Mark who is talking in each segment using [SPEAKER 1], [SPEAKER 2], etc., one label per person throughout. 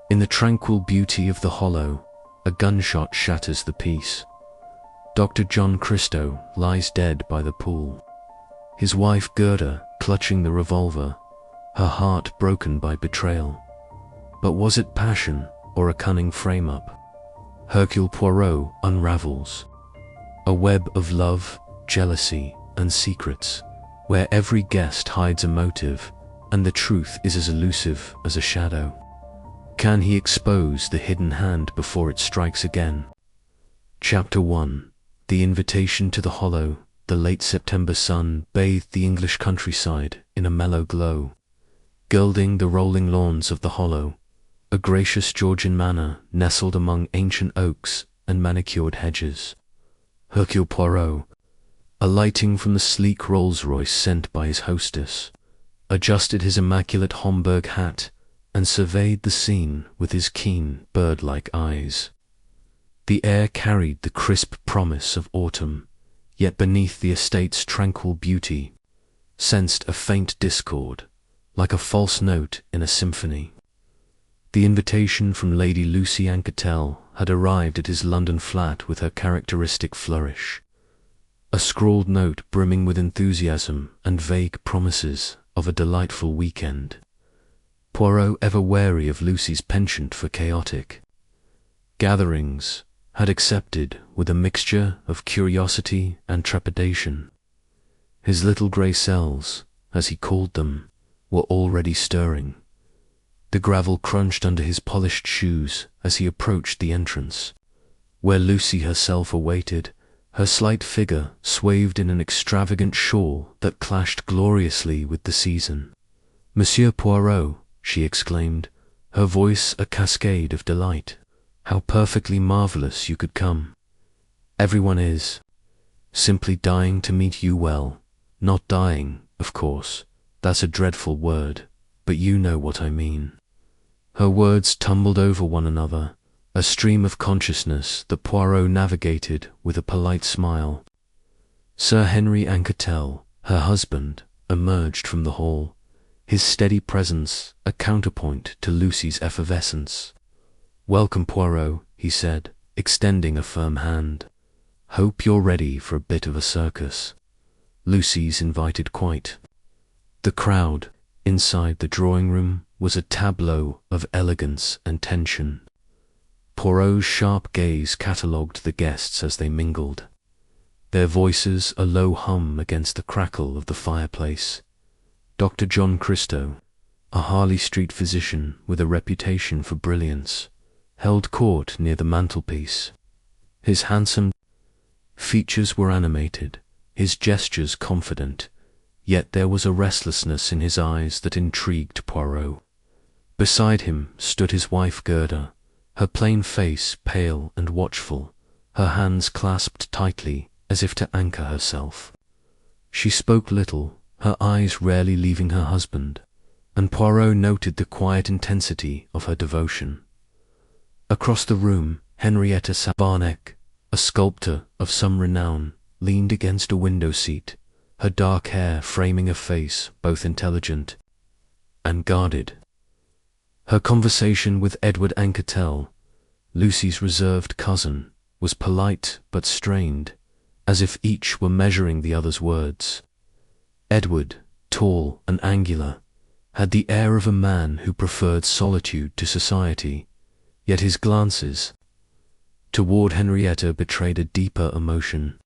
[SPEAKER 1] In the tranquil beauty of the hollow, a gunshot shatters the peace. Dr. John Christie lies dead by the pool. His wife Gerda clutching the revolver, her heart broken by betrayal. But was it passion or a cunning frame-up? Hercule Poirot unravels. A web of love, jealousy, and secrets, where every guest hides a motive, and the truth is as elusive as a shadow. Can he expose the hidden hand before it strikes again? Chapter 1. The Invitation to the Hollow. The late September sun bathed the English countryside in a mellow glow, gilding the rolling lawns of the hollow, a gracious Georgian manor nestled among ancient oaks and manicured hedges. Hercule Poirot, alighting from the sleek Rolls-Royce sent by his hostess, adjusted his immaculate Homburg hat and surveyed the scene with his keen, bird-like eyes. The air carried the crisp promise of autumn, yet beneath the estate's tranquil beauty sensed a faint discord, like a false note in a symphony. The invitation from Lady Lucy Anquetel had arrived at his London flat with her characteristic flourish, a scrawled note brimming with enthusiasm and vague promises of a delightful weekend. Poirot, ever wary of Lucy's penchant for chaotic gatherings, had accepted with a mixture of curiosity and trepidation. His little grey cells, as he called them, were already stirring. The gravel crunched under his polished shoes as he approached the entrance, where Lucy herself awaited, her slight figure swathed in an extravagant shawl that clashed gloriously with the season. "Monsieur Poirot," she exclaimed, her voice a cascade of delight. "How perfectly marvellous you could come. Everyone is simply dying to meet you. Well, not dying, of course, that's a dreadful word, but you know what I mean." Her words tumbled over one another, a stream of consciousness that Poirot navigated with a polite smile. Sir Henry Anquetel, her husband, emerged from the hall, his steady presence a counterpoint to Lucy's effervescence. "Welcome, Poirot," he said, extending a firm hand. "Hope you're ready for a bit of a circus." Lucy's invited quite. The crowd inside the drawing-room was a tableau of elegance and tension. Poirot's sharp gaze catalogued the guests as they mingled, their voices a low hum against the crackle of the fireplace. Dr. John Christie, a Harley Street physician with a reputation for brilliance, held court near the mantelpiece. His handsome features were animated, his gestures confident, yet there was a restlessness in his eyes that intrigued Poirot. Beside him stood his wife Gerda, her plain face pale and watchful, her hands clasped tightly as if to anchor herself. She spoke little, her eyes rarely leaving her husband, and Poirot noted the quiet intensity of her devotion. Across the room, Henrietta Barneck, a sculptor of some renown, leaned against a window seat, her dark hair framing a face both intelligent and guarded. Her conversation with Edward Anquetel, Lucy's reserved cousin, was polite but strained, as if each were measuring the other's words. Edward, tall and angular, had the air of a man who preferred solitude to society, yet his glances toward Henrietta betrayed a deeper emotion.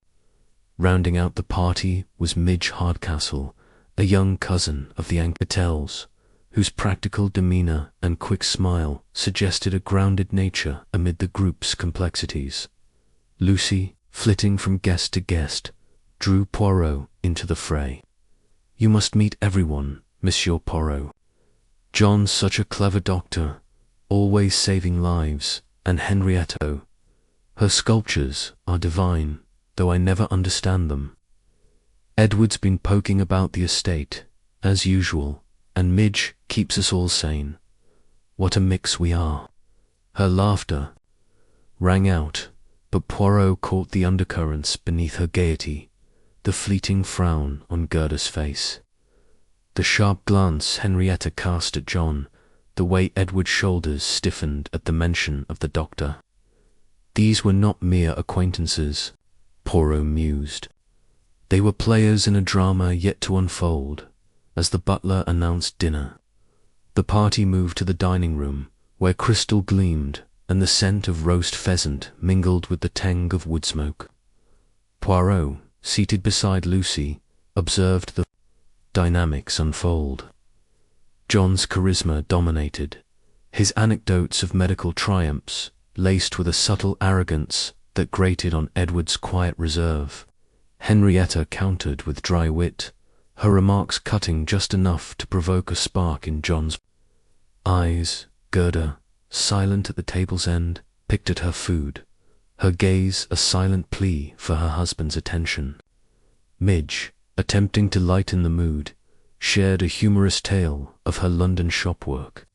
[SPEAKER 1] Rounding out the party was Midge Hardcastle, a young cousin of the Anquetels, whose practical demeanour and quick smile suggested a grounded nature amid the group's complexities. Lucy, flitting from guest to guest, drew Poirot into the fray. "You must meet everyone, Monsieur Poirot. John's such a clever doctor, always saving lives, and Henrietta, her sculptures are divine, though I never understand them. Edward's been poking about the estate, as usual, and Midge keeps us all sane. What a mix we are." Her laughter rang out, but Poirot caught the undercurrents beneath her gaiety, the fleeting frown on Gerda's face, the sharp glance Henrietta cast at John, the way Edward's shoulders stiffened at the mention of the doctor. These were not mere acquaintances, Poirot mused. They were players in a drama yet to unfold. As the butler announced dinner, the party moved to the dining room, where crystal gleamed and the scent of roast pheasant mingled with the tang of wood smoke. Poirot, seated beside Lucy, observed the dynamics unfold. John's charisma dominated, his anecdotes of medical triumphs laced with a subtle arrogance that grated on Edward's quiet reserve. Henrietta countered with dry wit, her remarks cutting just enough to provoke a spark in John's eyes. Gerda, silent at the table's end, picked at her food, her gaze a silent plea for her husband's attention. Midge, attempting to lighten the mood, shared a humorous tale of her London shop work,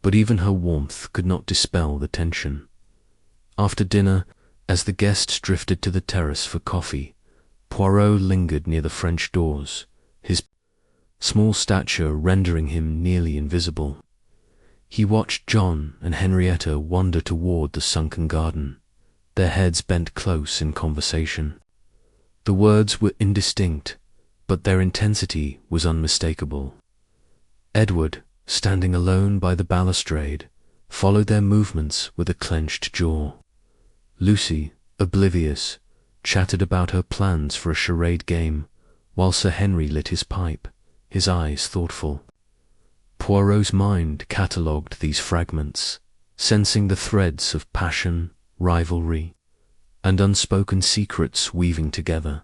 [SPEAKER 1] but even her warmth could not dispel the tension. After dinner, as the guests drifted to the terrace for coffee, Poirot lingered near the French doors, his small stature rendering him nearly invisible. He watched John and Henrietta wander toward the sunken garden, their heads bent close in conversation. The words were indistinct, but their intensity was unmistakable. Edward, standing alone by the balustrade, followed their movements with a clenched jaw. Lucy, oblivious, chattered about her plans for a charade game, while Sir Henry lit his pipe, his eyes thoughtful. Poirot's mind catalogued these fragments, sensing the threads of passion, rivalry, and unspoken secrets weaving together.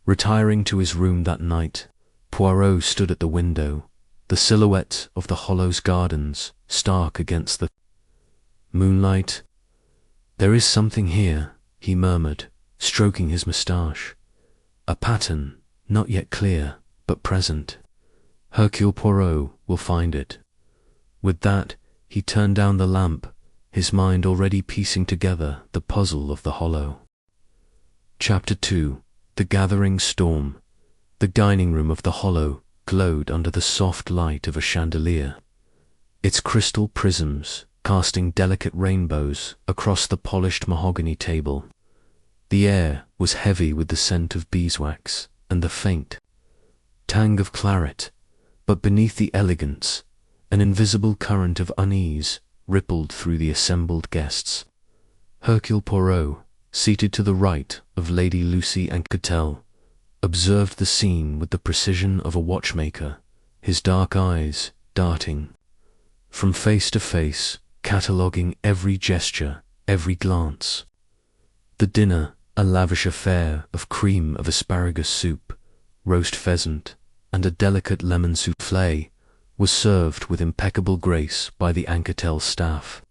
[SPEAKER 1] Retiring to his room that night, Poirot stood at the window, the silhouette of the Hollow's gardens stark against the moonlight. "There is something here," he murmured, stroking his moustache. "A pattern, not yet clear, but present. Hercule Poirot will find it." With that, he turned down the lamp, his mind already piecing together the puzzle of the Hollow. Chapter 2. The Gathering Storm. The dining room of the Hollow glowed under the soft light of a chandelier, its crystal prisms casting delicate rainbows across the polished mahogany table. The air was heavy with the scent of beeswax and the faint tang of claret, but beneath the elegance, an invisible current of unease rippled through the assembled guests. Hercule Poirot, seated to the right of Lady Lucy and Catel, observed the scene with the precision of a watchmaker, his dark eyes darting from face to face, cataloguing every gesture, every glance. The dinner, a lavish affair of cream of asparagus soup, roast pheasant, and a delicate lemon soufflé, was served with impeccable grace by the Anquetel staff.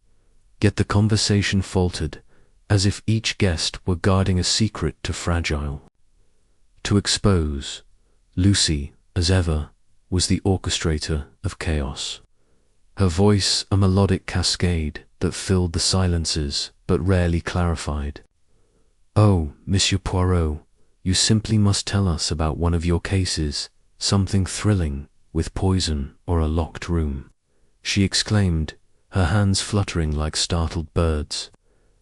[SPEAKER 1] Yet the conversation faltered, as if each guest were guarding a secret too fragile to expose. Lucy, as ever, was the orchestrator of chaos, her voice a melodic cascade that filled the silences but rarely clarified. "Oh, Monsieur Poirot, you simply must tell us about one of your cases, something thrilling, with poison or a locked room," she exclaimed, her hands fluttering like startled birds,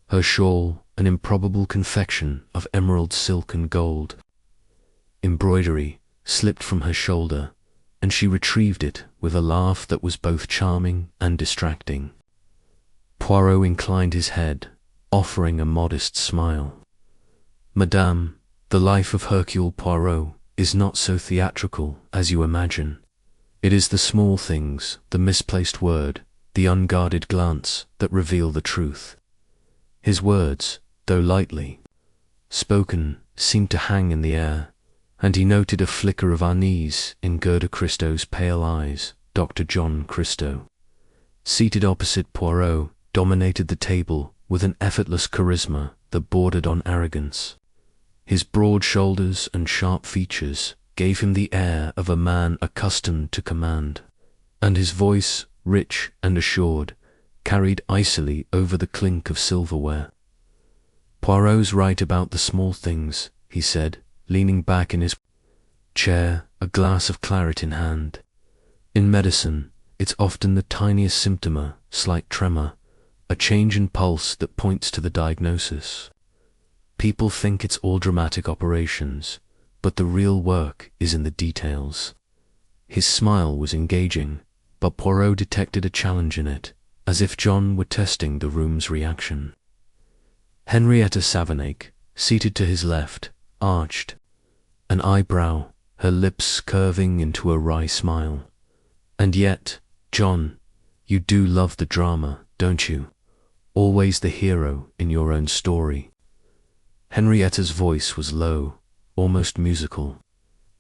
[SPEAKER 1] her shawl an improbable confection of emerald silk and gold. Embroidery slipped from her shoulder, and she retrieved it with a laugh that was both charming and distracting. Poirot inclined his head, offering a modest smile. "Madame, the life of Hercule Poirot is not so theatrical as you imagine. It is the small things, the misplaced word, the unguarded glance that reveal the truth." His words, though lightly spoken, seemed to hang in the air, and he noted a flicker of unease in Gerda Christo's pale eyes. Dr. John Christo, seated opposite Poirot, dominated the table with an effortless charisma that bordered on arrogance. His broad shoulders and sharp features gave him the air of a man accustomed to command, and his voice, rich and assured, carried icily over the clink of silverware. "Poirot's right about the small things," he said, leaning back in his chair, a glass of claret in hand. "In medicine, It's often the tiniest symptom, a slight tremor, a change in pulse that points to the diagnosis. People think it's all dramatic operations, but the real work is in the details. His smile was engaging, but Poirot detected a challenge in it, as if John were testing the room's reaction. Henrietta Savernake, seated to his left, arched an eyebrow, her lips curving into a wry smile. "And yet, John, you do love the drama, don't you? Always the hero in your own story." Henrietta's voice was low, almost musical,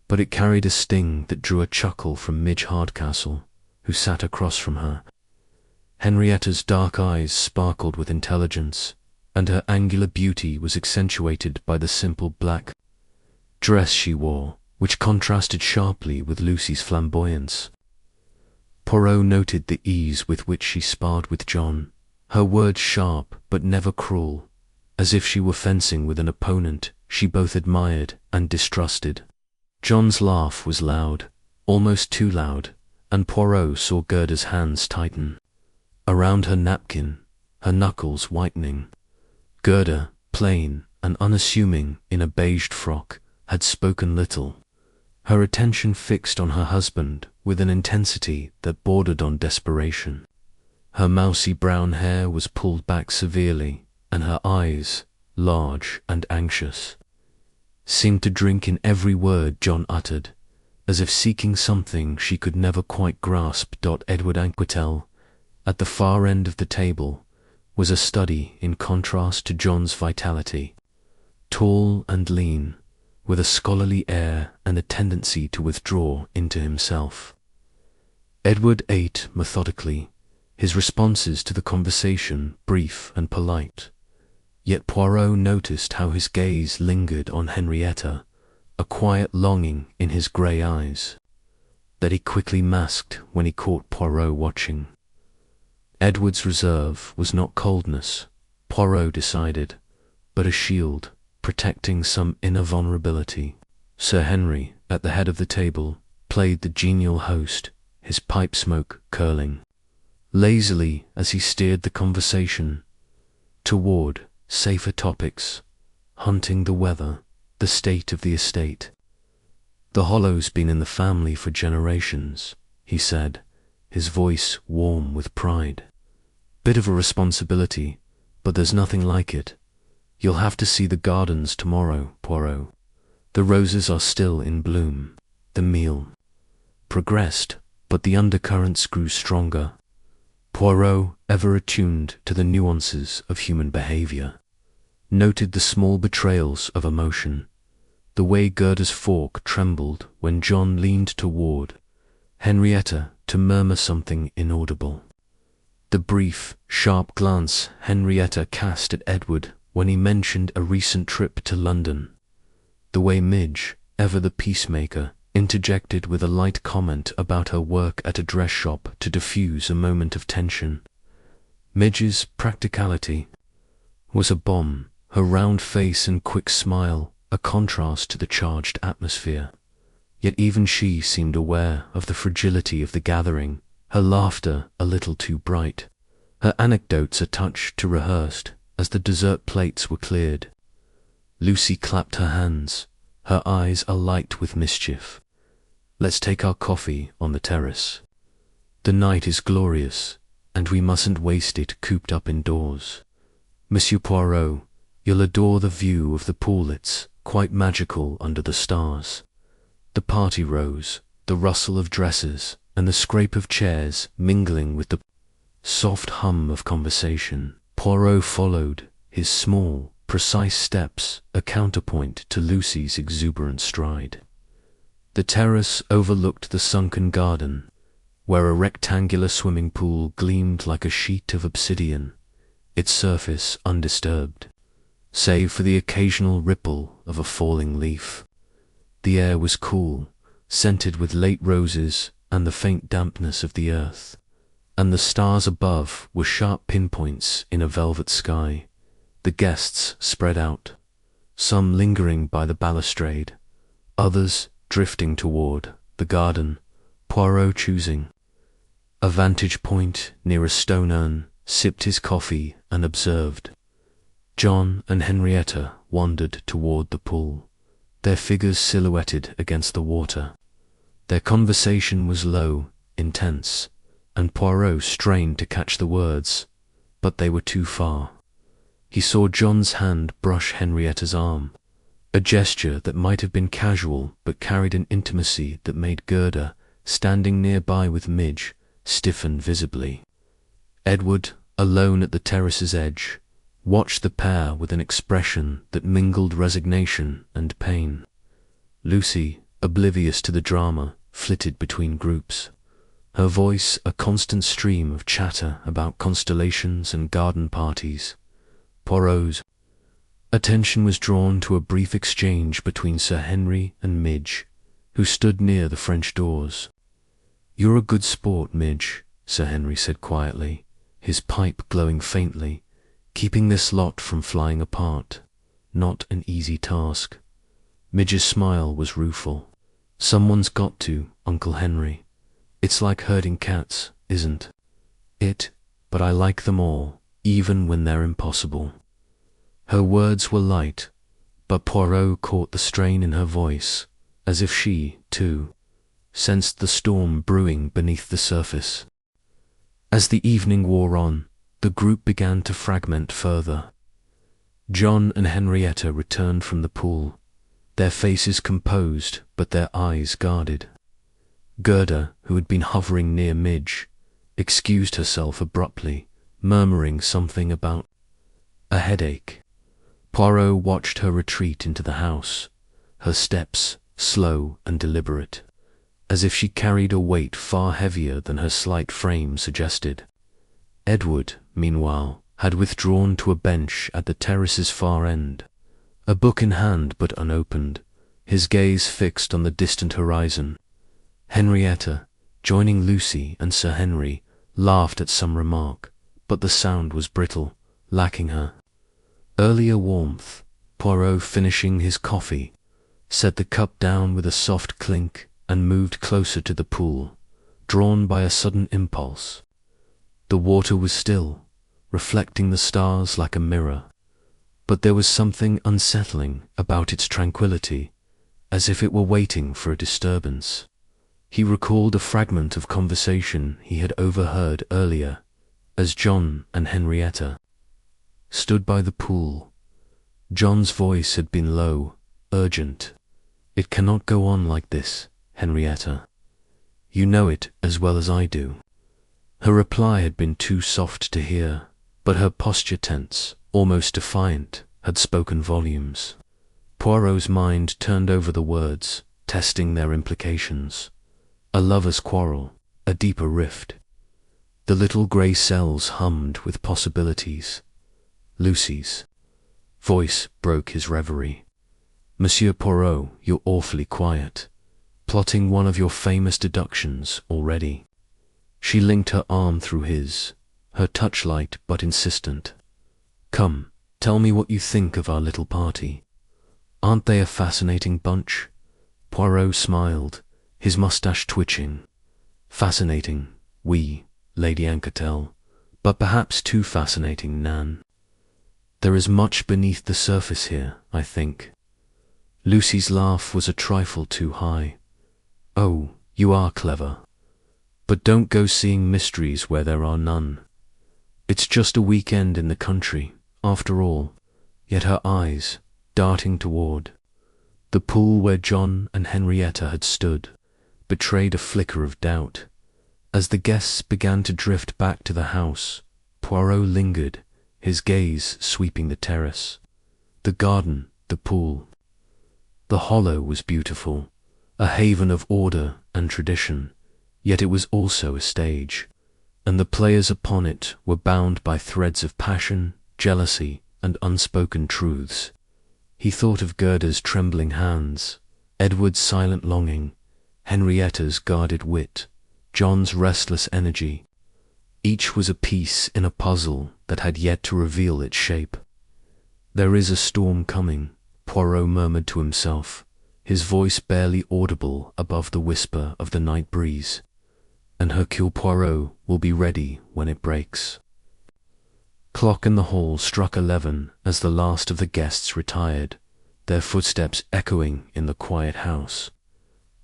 [SPEAKER 1] but it carried a sting that drew a chuckle from Midge Hardcastle, who sat across from her. Henrietta's dark eyes sparkled with intelligence, and her angular beauty was accentuated by the simple black dress she wore, which contrasted sharply with Lucy's flamboyance. Poirot noted the ease with which she sparred with John, her words sharp but never cruel, as if she were fencing with an opponent she both admired and distrusted. John's laugh was loud, almost too loud, and Poirot saw Gerda's hands tighten around her napkin, her knuckles whitening. Gerda, plain and unassuming in a beiged frock, had spoken little, her attention fixed on her husband with an intensity that bordered on desperation. Her mousy brown hair was pulled back severely, and her eyes, large and anxious, seemed to drink in every word John uttered, as if seeking something she could never quite grasp. Edward Anquetel, at the far end of the table, was a study in contrast to John's vitality. Tall and lean, with a scholarly air and a tendency to withdraw into himself. Edward ate methodically, his responses to the conversation brief and polite. Yet Poirot noticed how his gaze lingered on Henrietta, a quiet longing in his grey eyes, that he quickly masked when he caught Poirot watching. Edward's reserve was not coldness, Poirot decided, but a shield, protecting some inner vulnerability. Sir Henry, at the head of the table, played the genial host, his pipe smoke curling lazily as he steered the conversation toward safer topics, hunting the weather, the state of the estate. "The Hollow's been in the family for generations," he said, his voice warm with pride. "Bit of a responsibility, but there's nothing like it. You'll have to see the gardens tomorrow, Poirot. The roses are still in bloom." The meal progressed, but the undercurrents grew stronger. Poirot, ever attuned to the nuances of human behavior, noted the small betrayals of emotion, the way Gerda's fork trembled when John leaned toward Henrietta to murmur something inaudible, the brief, sharp glance Henrietta cast at Edward when he mentioned a recent trip to London, the way Midge, ever the peacemaker, interjected with a light comment about her work at a dress shop to diffuse a moment of tension. Midge's practicality was a bomb, her round face and quick smile a contrast to the charged atmosphere. Yet even she seemed aware of the fragility of the gathering, her laughter a little too bright, her anecdotes a touch too rehearsed as the dessert plates were cleared. Lucy clapped her hands, her eyes alight with mischief. "Let's take our coffee on the terrace. The night is glorious, and we mustn't waste it cooped up indoors. Monsieur Poirot, you'll adore the view of the pool. It's quite magical under the stars." The party rose, the rustle of dresses and the scrape of chairs mingling with the soft hum of conversation. Poirot followed, his small, precise steps a counterpoint to Lucy's exuberant stride. The terrace overlooked the sunken garden, where a rectangular swimming pool gleamed like a sheet of obsidian, its surface undisturbed, save for the occasional ripple of a falling leaf. The air was cool, scented with late roses and the faint dampness of the earth, and the stars above were sharp pinpoints in a velvet sky. The guests spread out, some lingering by the balustrade, others drifting toward the garden, Poirot choosing a vantage point near a stone urn, sipped his coffee and observed. John and Henrietta wandered toward the pool, their figures silhouetted against the water. Their conversation was low, intense, and Poirot strained to catch the words, but they were too far. He saw John's hand brush Henrietta's arm, a gesture that might have been casual but carried an intimacy that made Gerda, standing nearby with Midge, stiffen visibly. Edward, alone at the terrace's edge, watched the pair with an expression that mingled resignation and pain. Lucy, oblivious to the drama, flitted between groups, her voice a constant stream of chatter about constellations and garden parties. Poirot's attention was drawn to a brief exchange between Sir Henry and Midge, who stood near the French doors. "You're a good sport, Midge," Sir Henry said quietly, his pipe glowing faintly, keeping this lot from flying apart. Not an easy task. Midge's smile was rueful. "Someone's got to, Uncle Henry. It's like herding cats, isn't it? But I like them all, even when they're impossible." Her words were light, but Poirot caught the strain in her voice, as if she, too, sensed the storm brewing beneath the surface. As the evening wore on, the group began to fragment further. John and Henrietta returned from the pool, their faces composed but their eyes guarded. Gerda, who had been hovering near Midge, excused herself abruptly, murmuring something about a headache. Poirot watched her retreat into the house, her steps slow and deliberate, as if she carried a weight far heavier than her slight frame suggested. Edward, meanwhile, had withdrawn to a bench at the terrace's far end, a book in hand but unopened, his gaze fixed on the distant horizon. Henrietta, joining Lucy and Sir Henry, laughed at some remark, but the sound was brittle, lacking her earlier warmth. Poirot, finishing his coffee, set the cup down with a soft clink and moved closer to the pool, drawn by a sudden impulse. The water was still, reflecting the stars like a mirror, but there was something unsettling about its tranquility, as if it were waiting for a disturbance. He recalled a fragment of conversation he had overheard earlier, as John and Henrietta stood by the pool. John's voice had been low, urgent. "It cannot go on like this, Henrietta. You know it as well as I do." Her reply had been too soft to hear, but her posture tense, almost defiant, had spoken volumes. Poirot's mind turned over the words, testing their implications. A lover's quarrel, a deeper rift. The little grey cells hummed with possibilities. Lucy's voice broke his reverie. "Monsieur Poirot, you're awfully quiet. Plotting one of your famous deductions already." She linked her arm through his, her touch light but insistent. "Come, tell me what you think of our little party. Aren't they a fascinating bunch?" Poirot smiled, his moustache twitching. "Fascinating, oui, Lady Anquetel, but perhaps too fascinating, Nan. There is much beneath the surface here, I think." Lucy's laugh was a trifle too high. "Oh, you are clever. But don't go seeing mysteries where there are none. It's just a weekend in the country, after all." Yet her eyes, darting toward the pool where John and Henrietta had stood, betrayed a flicker of doubt. As the guests began to drift back to the house, Poirot lingered, his gaze sweeping the terrace, the garden, the pool. The hollow was beautiful, a haven of order and tradition, yet it was also a stage, and the players upon it were bound by threads of passion, jealousy, and unspoken truths. He thought of Gerda's trembling hands, Edward's silent longing, Henrietta's guarded wit, John's restless energy. Each was a piece in a puzzle that had yet to reveal its shape. "There is a storm coming," Poirot murmured to himself, his voice barely audible above the whisper of the night breeze. and Hercule Poirot will be ready when it breaks. Clock in the hall struck 11 as the last of the guests retired, their footsteps echoing in the quiet house.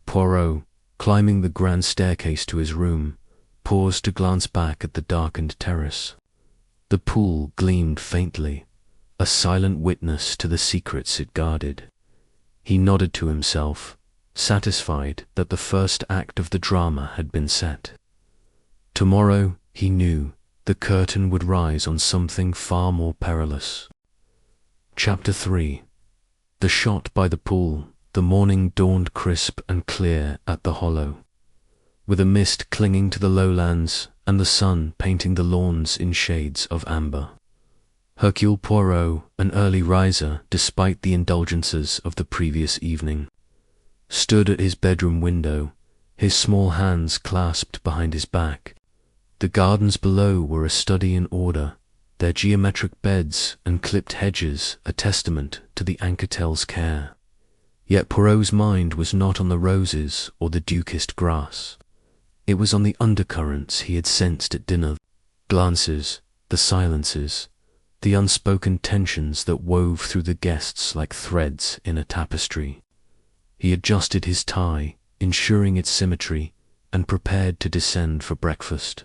[SPEAKER 1] Poirot, climbing the grand staircase to his room, paused to glance back at the darkened terrace. The pool gleamed faintly, a silent witness to the secrets it guarded. He nodded to himself, satisfied that the first act of the drama had been set. Tomorrow, he knew, the curtain would rise on something far more perilous. Chapter 3. The shot by the pool. The morning dawned crisp and clear at the Hollow, with a mist clinging to the lowlands and the sun painting the lawns in shades of amber. Hercule Poirot, an early riser despite the indulgences of the previous evening, stood at his bedroom window, his small hands clasped behind his back. The gardens below were a study in order, their geometric beds and clipped hedges a testament to the Ancatel's care. Yet Poirot's mind was not on the roses or the dukist grass. It was on the undercurrents he had sensed at dinner, glances, the silences, the unspoken tensions that wove through the guests like threads in a tapestry. He adjusted his tie, ensuring its symmetry, and prepared to descend for breakfast,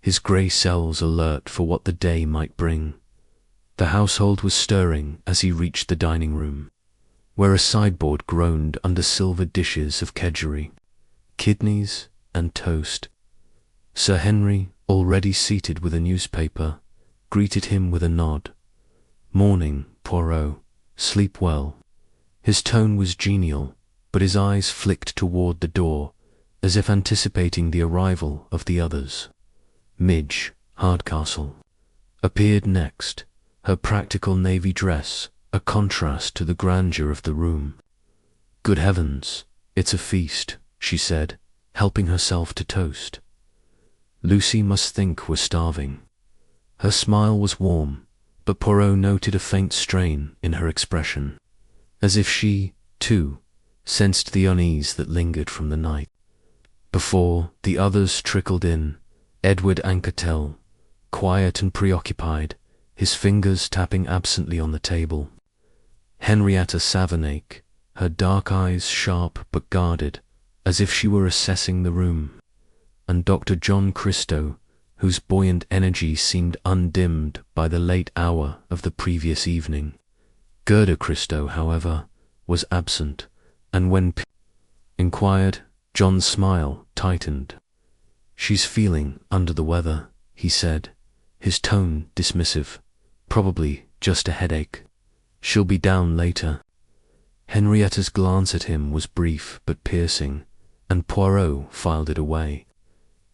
[SPEAKER 1] his grey cells alert for what the day might bring. The household was stirring as he reached the dining room, where a sideboard groaned under silver dishes of kedgeree, kidneys, and toast. Sir Henry, already seated with a newspaper, greeted him with a nod. "Morning, Poirot. Sleep well." His tone was genial, but his eyes flicked toward the door, as if anticipating the arrival of the others. Midge Hardcastle appeared next, her practical navy dress a contrast to the grandeur of the room. "Good heavens, it's a feast," she said, helping herself to toast. Lucy must think we're starving. Her smile was warm, but Poirot noted a faint strain in her expression, as if she, too, sensed the unease that lingered from the night. Before the others trickled in, Edward Anquetel, quiet and preoccupied, his fingers tapping absently on the table. Henrietta Savernake, her dark eyes sharp but guarded, as if she were assessing the room, and Dr. John Christie, whose buoyant energy seemed undimmed by the late hour of the previous evening. Gerda Christie, however, was absent, and when inquired, John's smile tightened. "She's feeling under the weather," he said, his tone dismissive. "Probably just a headache. She'll be down later." Henrietta's glance at him was brief but piercing, and Poirot filed it away.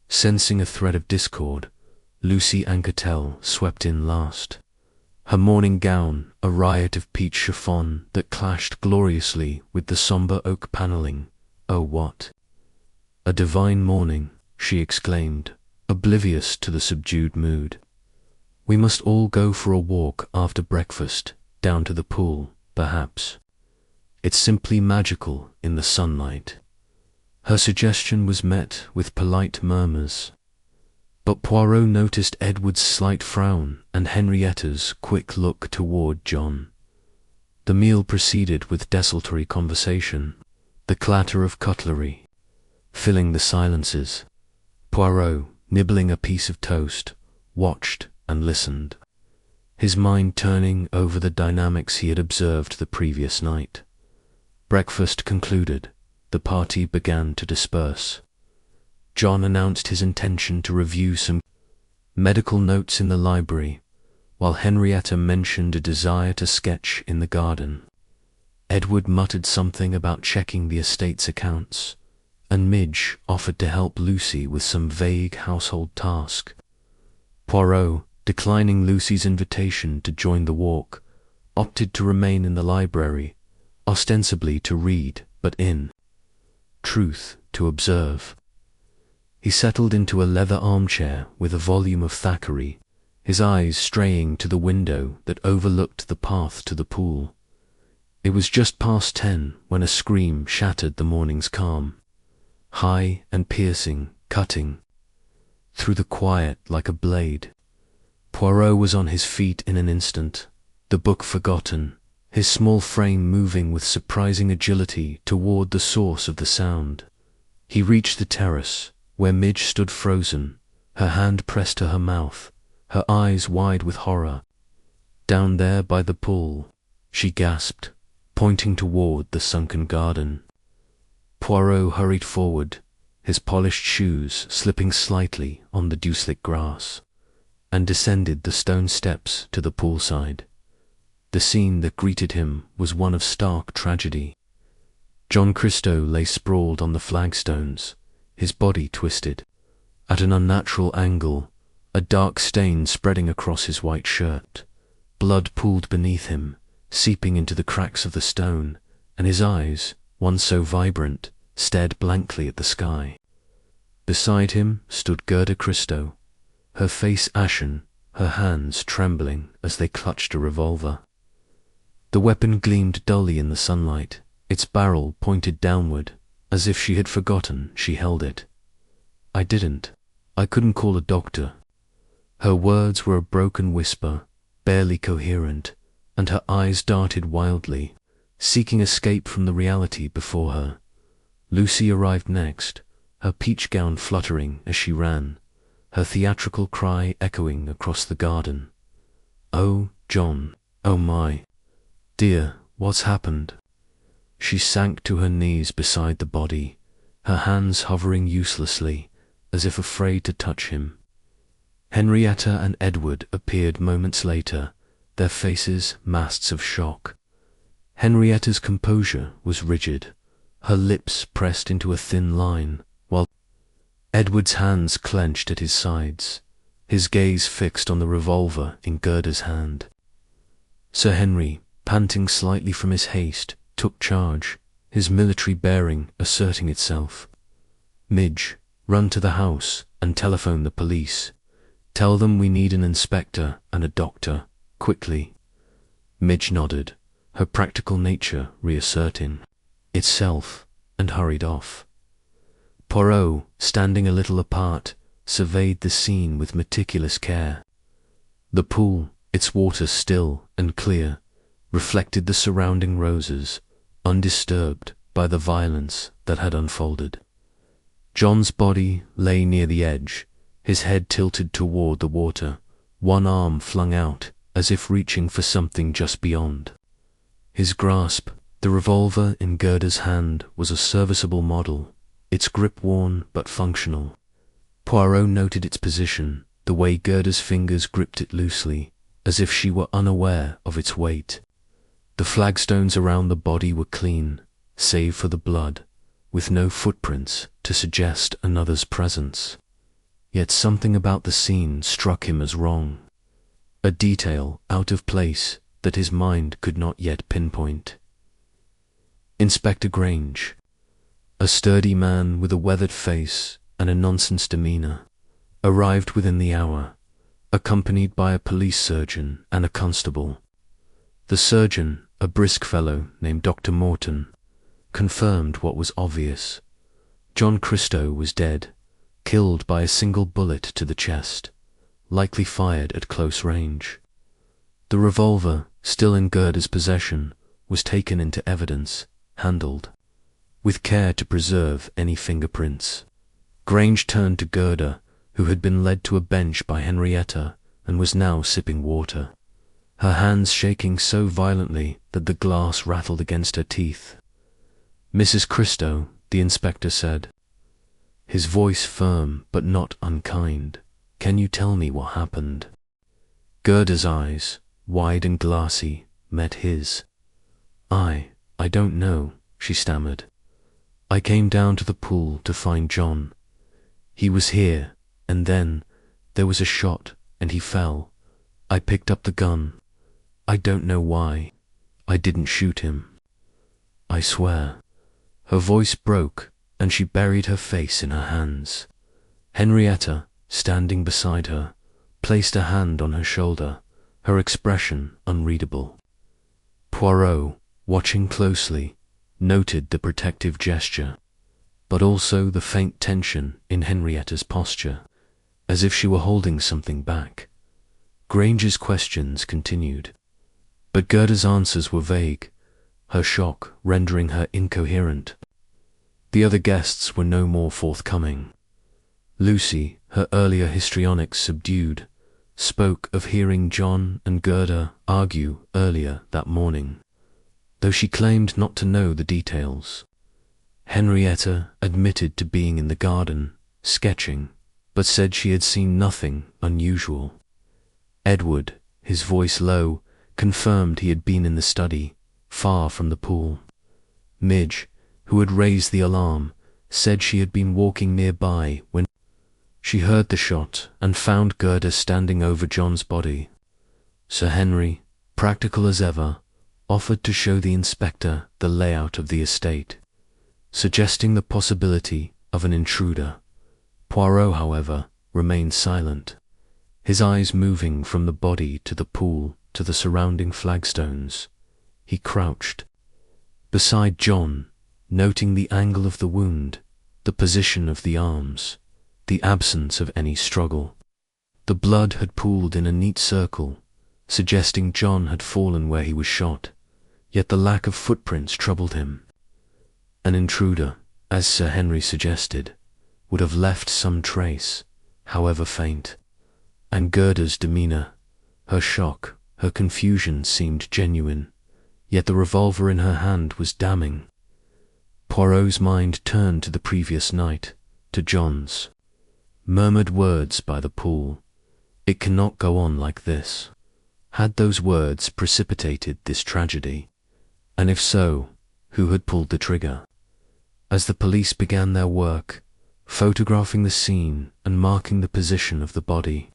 [SPEAKER 1] Sensing a thread of discord, Lucy Anquetel swept in last. Her morning gown, a riot of peach chiffon that clashed gloriously with the sombre oak panelling. "Oh, what a divine morning!" she exclaimed, oblivious to the subdued mood. "We must all go for a walk after breakfast, down to the pool, perhaps. It's simply magical in the sunlight." Her suggestion was met with polite murmurs, but Poirot noticed Edward's slight frown and Henrietta's quick look toward John. The meal proceeded with desultory conversation, the clatter of cutlery filling the silences. Poirot, nibbling a piece of toast, watched and listened, his mind turning over the dynamics he had observed the previous night. Breakfast concluded, the party began to disperse. John announced his intention to review some medical notes in the library, while Henrietta mentioned a desire to sketch in the garden. Edward muttered something about checking the estate's accounts, and Midge offered to help Lucy with some vague household task. Poirot, declining Lucy's invitation to join the walk, opted to remain in the library, ostensibly to read, but in truth to observe. He settled into a leather armchair with a volume of Thackeray, his eyes straying to the window that overlooked the path to the pool. It was just past 10 when a scream shattered the morning's calm. High and piercing, cutting through the quiet like a blade. Poirot was on his feet in an instant, the book forgotten, his small frame moving with surprising agility toward the source of the sound. He reached the terrace, where Midge stood frozen, her hand pressed to her mouth, her eyes wide with horror. "Down there by the pool," she gasped, pointing toward the sunken garden. Poirot hurried forward, his polished shoes slipping slightly on the dew-slick grass, and descended the stone steps to the poolside. The scene that greeted him was one of stark tragedy. John Christie lay sprawled on the flagstones, his body twisted. At an unnatural angle, a dark stain spreading across his white shirt. Blood pooled beneath him, seeping into the cracks of the stone, and his eyes, once so vibrant, stared blankly at the sky. Beside him stood Gerda Christie, her face ashen, her hands trembling as they clutched a revolver. The weapon gleamed dully in the sunlight, its barrel pointed downward, as if she had forgotten she held it. I couldn't call a doctor." Her words were a broken whisper, barely coherent, and her eyes darted wildly, seeking escape from the reality before her. Lucy arrived next, her peach gown fluttering as she ran, her theatrical cry echoing across the garden. "Oh, John, oh my dear, what's happened?" She sank to her knees beside the body, her hands hovering uselessly, as if afraid to touch him. Henrietta and Edward appeared moments later, their faces masks of shock. Henrietta's composure was rigid, her lips pressed into a thin line, while Edward's hands clenched at his sides, his gaze fixed on the revolver in Gerda's hand. Sir Henry, panting slightly from his haste, took charge, his military bearing asserting itself. "Midge, run to the house and telephone the police. Tell them we need an inspector and a doctor, quickly." Midge nodded, her practical nature reasserting itself, and hurried off. Poirot, standing a little apart, surveyed the scene with meticulous care. The pool, its water still and clear, reflected the surrounding roses, undisturbed by the violence that had unfolded. John's body lay near the edge, his head tilted toward the water, one arm flung out as if reaching for something just beyond. His grasp, the revolver in Gerda's hand, was a serviceable model, its grip worn but functional. Poirot noted its position, the way Gerda's fingers gripped it loosely, as if she were unaware of its weight. The flagstones around the body were clean, save for the blood, with no footprints to suggest another's presence. Yet something about the scene struck him as wrong, a detail out of place that his mind could not yet pinpoint. Inspector Grange, a sturdy man with a weathered face and a nonsense demeanour, arrived within the hour, accompanied by a police surgeon and a constable. The surgeon, a brisk fellow named Dr. Morton, confirmed what was obvious. John Christie was dead, killed by a single bullet to the chest, likely fired at close range. The revolver, still in Gerda's possession, was taken into evidence, handled, with care to preserve any fingerprints. Grange turned to Gerda, who had been led to a bench by Henrietta and was now sipping water, her hands shaking so violently that the glass rattled against her teeth. "Mrs. Christie," the inspector said, his voice firm but not unkind, "can you tell me what happened?" Gerda's eyes, wide and glassy, met his. I don't know," she stammered. "I came down to the pool to find John. He was here, and then there was a shot, and he fell. I picked up the gun. I don't know why. I didn't shoot him. I swear." Her voice broke, and she buried her face in her hands. Henrietta, standing beside her, placed a hand on her shoulder, her expression unreadable. Poirot, watching closely, noted the protective gesture. but also the faint tension in Henrietta's posture, as if she were holding something back. Granger's questions continued, but Gerda's answers were vague, her shock rendering her incoherent. The other guests were no more forthcoming. Lucy, her earlier histrionics subdued, spoke of hearing John and Gerda argue earlier that morning, though she claimed not to know the details. Henrietta admitted to being in the garden, sketching, but said she had seen nothing unusual. Edward, his voice low, confirmed he had been in the study, far from the pool. Midge, who had raised the alarm, said she had been walking nearby when she heard the shot and found Gerda standing over John's body. Sir Henry, practical as ever, offered to show the inspector the layout of the estate, suggesting the possibility of an intruder. Poirot, however, remained silent, his eyes moving from the body to the pool to the surrounding flagstones. He crouched beside John, noting the angle of the wound, the position of the arms, the absence of any struggle. The blood had pooled in a neat circle, suggesting John had fallen where he was shot, yet the lack of footprints troubled him. An intruder, as Sir Henry suggested, would have left some trace, however faint, and Gerda's demeanour, her shock, her confusion seemed genuine, yet the revolver in her hand was damning. Poirot's mind turned to the previous night, to John's. Murmured words by the pool. It cannot go on like this. Had those words precipitated this tragedy? And if so, who had pulled the trigger? As the police began their work, photographing the scene and marking the position of the body,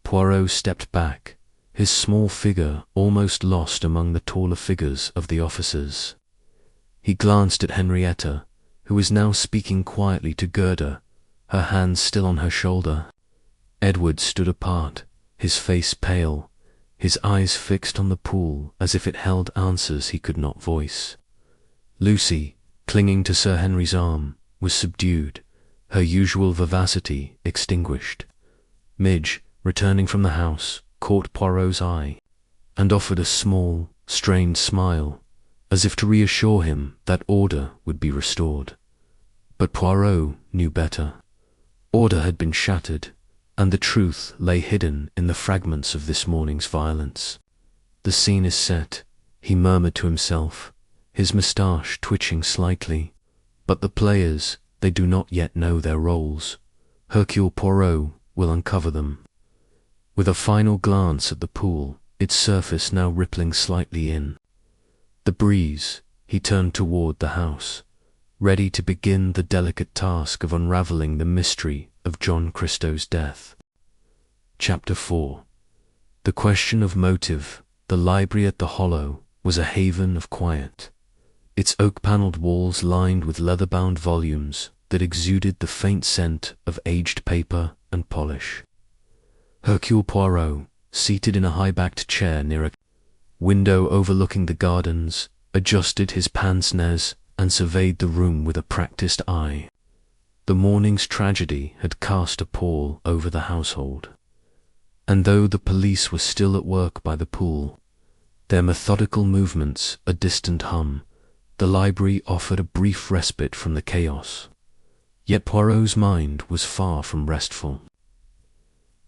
[SPEAKER 1] Poirot stepped back, his small figure almost lost among the taller figures of the officers. He glanced at Henrietta, who was now speaking quietly to Gerda, her hands still on her shoulder. Edward stood apart, his face pale, his eyes fixed on the pool as if it held answers he could not voice. Lucy, clinging to Sir Henry's arm, was subdued, her usual vivacity extinguished. Midge, returning from the house, caught Poirot's eye, and offered a small, strained smile, as if to reassure him that order would be restored. But Poirot knew better. Order had been shattered, and the truth lay hidden in the fragments of this morning's violence. The scene is set, he murmured to himself, his moustache twitching slightly, but the players, they do not yet know their roles. Hercule Poirot will uncover them. With a final glance at the pool, its surface now rippling slightly in the breeze, he turned toward the house, ready to begin the delicate task of unravelling the mystery of John Christo's death. Chapter 4. The question of motive. The library at the Hollow was a haven of quiet, its oak-panelled walls lined with leather-bound volumes that exuded the faint scent of aged paper and polish. Hercule Poirot, seated in a high-backed chair near a window overlooking the gardens, adjusted his pince-nez and surveyed the room with a practised eye. The morning's tragedy had cast a pall over the household, and though the police were still at work by the pool, their methodical movements a distant hum, the library offered a brief respite from the chaos. Yet Poirot's mind was far from restful.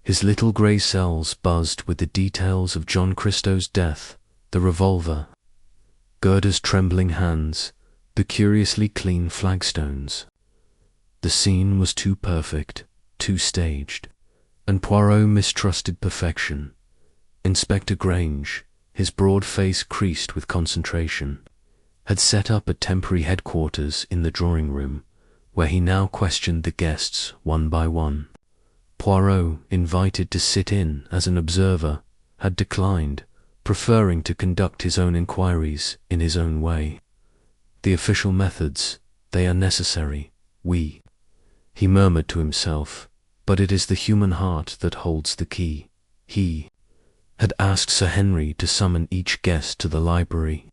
[SPEAKER 1] His little grey cells buzzed with the details of John Christo's death, the revolver, Gerda's trembling hands, the curiously clean flagstones. The scene was too perfect, too staged, and Poirot mistrusted perfection. Inspector Grange, his broad face creased with concentration, had set up a temporary headquarters in the drawing-room, where he now questioned the guests one by one. Poirot, invited to sit in as an observer, had declined, preferring to conduct his own inquiries in his own way. The official methods, they are necessary, he murmured to himself, but it is the human heart that holds the key. He had asked Sir Henry to summon each guest to the library,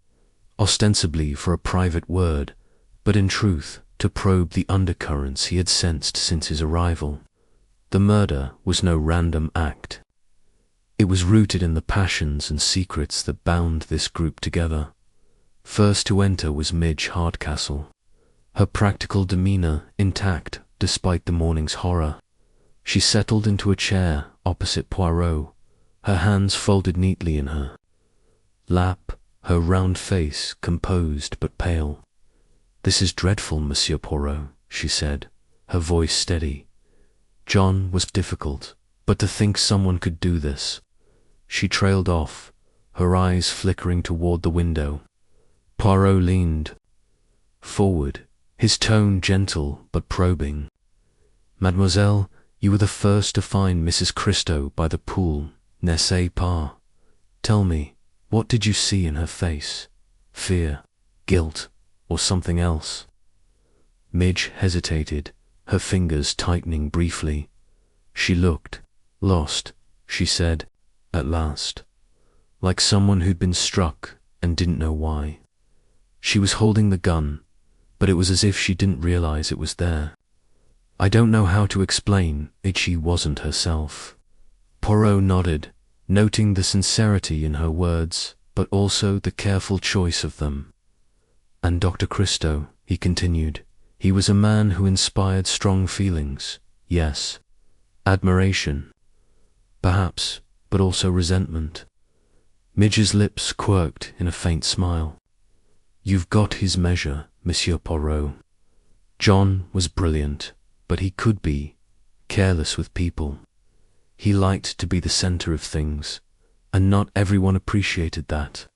[SPEAKER 1] ostensibly for a private word, but in truth to probe the undercurrents he had sensed since his arrival. The murder was no random act. It was rooted in the passions and secrets that bound this group together. First to enter was Midge Hardcastle, her practical demeanor intact despite the morning's horror. She settled into a chair opposite Poirot, her hands folded neatly in her lap, her round face composed but pale. "This is dreadful, Monsieur Poirot," she said, her voice steady. John was difficult, but to think someone could do this. She trailed off, her eyes flickering toward the window. Poirot leaned forward, his tone gentle but probing. "Mademoiselle, you were the first to find Mrs. Christie by the pool, n'est-ce pas? Tell me, what did you see in her face? Fear, guilt, or something else?" Midge hesitated, her fingers tightening briefly. "She looked lost," she said, at last, like someone who'd been struck and didn't know why. She was holding the gun, but it was as if she didn't realize it was there. "I don't know how to explain it. She wasn't herself." Poirot nodded, noting the sincerity in her words, but also the careful choice of them. "And Dr. Christie," he continued, "he was a man who inspired strong feelings, yes, admiration, perhaps, but also resentment." Midge's lips quirked in a faint smile. "You've got his measure, Monsieur Poirot. John was brilliant, but he could be careless with people. He liked to be the center of things, and not everyone appreciated that."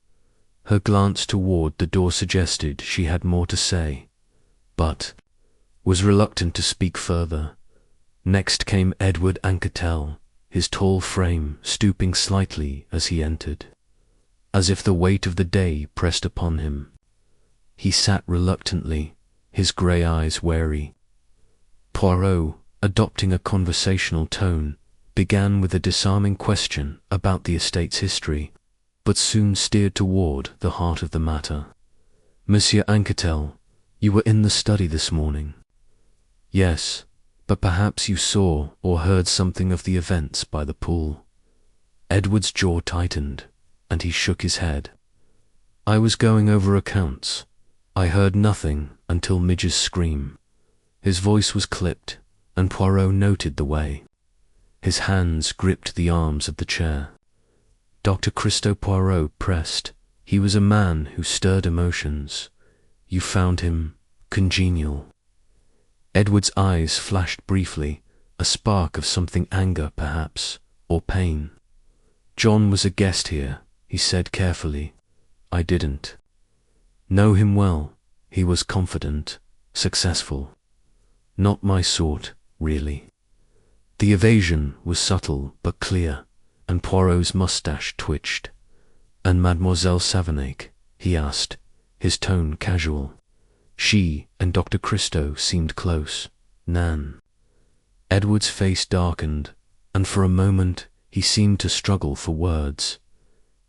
[SPEAKER 1] Her glance toward the door suggested she had more to say, but was reluctant to speak further. Next came Edward Anquetel, his tall frame stooping slightly as he entered, as if the weight of the day pressed upon him. He sat reluctantly, his grey eyes wary. Poirot, adopting a conversational tone, began with a disarming question about the estate's history, but soon steered toward the heart of the matter. "Monsieur Anquetel, you were in the study this morning." "Yes, but perhaps you saw or heard something of the events by the pool." Edward's jaw tightened, and he shook his head. "I was going over accounts. I heard nothing until Midge's scream." His voice was clipped, and Poirot noted the way. His hands gripped the arms of the chair. Dr. Christie Poirot pressed. He was a man who stirred emotions. "You found him congenial." Edward's eyes flashed briefly, a spark of something anger, perhaps, or pain. "John was a guest here," he said carefully. "I didn't know him well. He was confident, successful. Not my sort, really." The evasion was subtle but clear, and Poirot's mustache twitched. "And Mademoiselle Savernake?" he asked, his tone casual. "She and Dr. Christie seemed close, Nan." Edward's face darkened, and for a moment he seemed to struggle for words.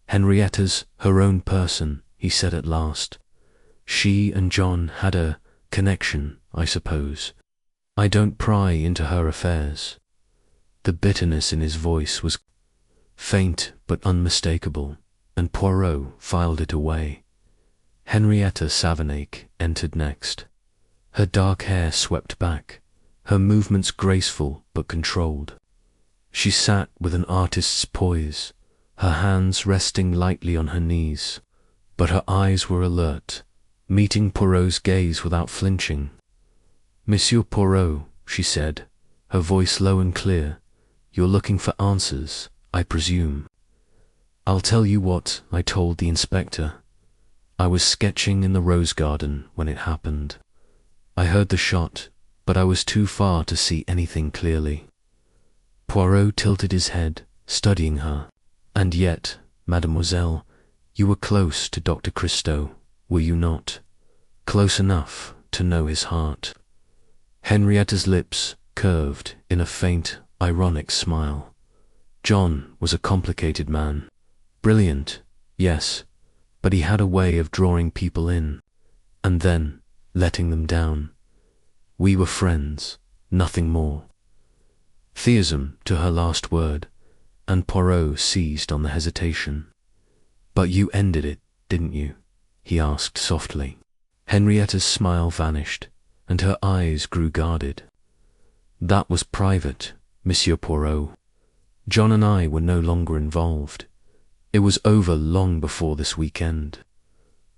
[SPEAKER 1] "Henrietta's her own person," he said at last. "She and John had a connection, I suppose. I don't pry into her affairs." The bitterness in his voice was faint but unmistakable, and Poirot filed it away. Henrietta Savernake entered next. Her dark hair swept back, her movements graceful but controlled. She sat with an artist's poise, her hands resting lightly on her knees, but her eyes were alert, meeting Poirot's gaze without flinching. "Monsieur Poirot," she said, her voice low and clear, "you're looking for answers, I presume. I'll tell you what I told the inspector. I was sketching in the rose garden when it happened. I heard the shot, but I was too far to see anything clearly." Poirot tilted his head, studying her. "And yet, mademoiselle, you were close to Dr. Christie, were you not? Close enough to know his heart." Henrietta's lips curved in a faint, ironic smile. "John was a complicated man. Brilliant, yes, but he had a way of drawing people in, and then letting them down. We were friends, nothing more. Theism to her last word, and Poirot seized on the hesitation. But you ended it, didn't you? He asked softly. Henrietta's smile vanished, and her eyes grew guarded. That was private, Monsieur Poirot. John and I were no longer involved. It was over long before this weekend.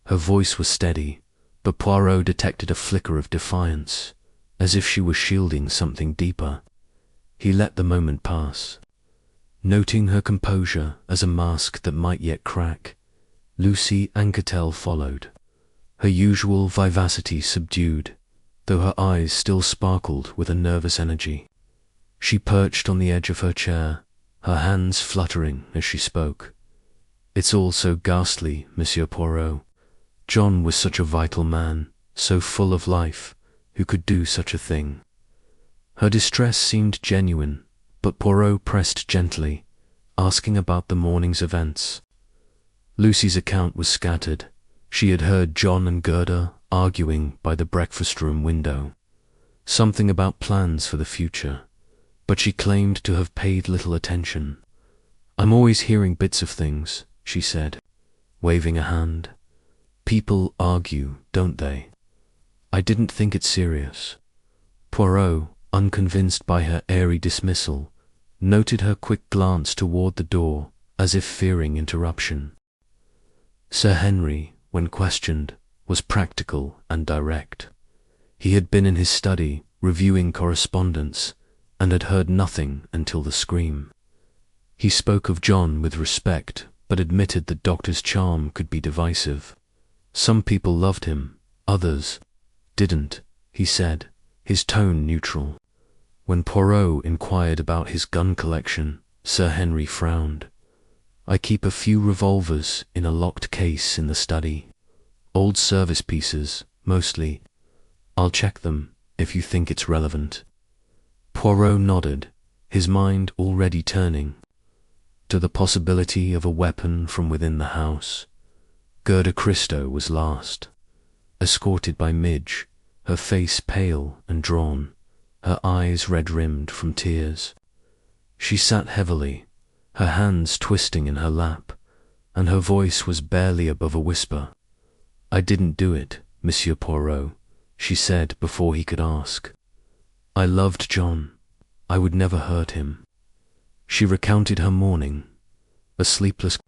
[SPEAKER 1] Her voice was steady, but Poirot detected a flicker of defiance, as if she were shielding something deeper. He let the moment pass. Noting her composure as a mask that might yet crack, Lucy Anquetel followed, her usual vivacity subdued, though her eyes still sparkled with a nervous energy. She perched on the edge of her chair, her hands fluttering as she spoke. It's all so ghastly, Monsieur Poirot. John was such a vital man, so full of life, who could do such a thing. Her distress seemed genuine, but Poirot pressed gently, asking about the morning's events. Lucy's account was scattered. She had heard John and Gerda arguing by the breakfast-room window, something about plans for the future, but she claimed to have paid little attention. I'm always hearing bits of things, she said, waving a hand. People argue, don't they? I didn't think it serious. Poirot, unconvinced by her airy dismissal, noted her quick glance toward the door, as if fearing interruption. Sir Henry, when questioned, was practical and direct. He had been in his study, reviewing correspondence, and had heard nothing until the scream. He spoke of John with respect, but admitted that Doctor's charm could be divisive. Some people loved him, others didn't, he said, his tone neutral. When Poirot inquired about his gun collection, Sir Henry frowned. I keep a few revolvers in a locked case in the study. Old service pieces, mostly. I'll check them, if you think it's relevant. Poirot nodded, his mind already turning to the possibility of a weapon from within the house. Gerda Christie was last, escorted by Midge, her face pale and drawn, her eyes red-rimmed from tears. She sat heavily, her hands twisting in her lap, and her voice was barely above a whisper. I didn't do it, Monsieur Poirot, she said before he could ask. I loved John. I would never hurt him. She recounted her morning, a sleepless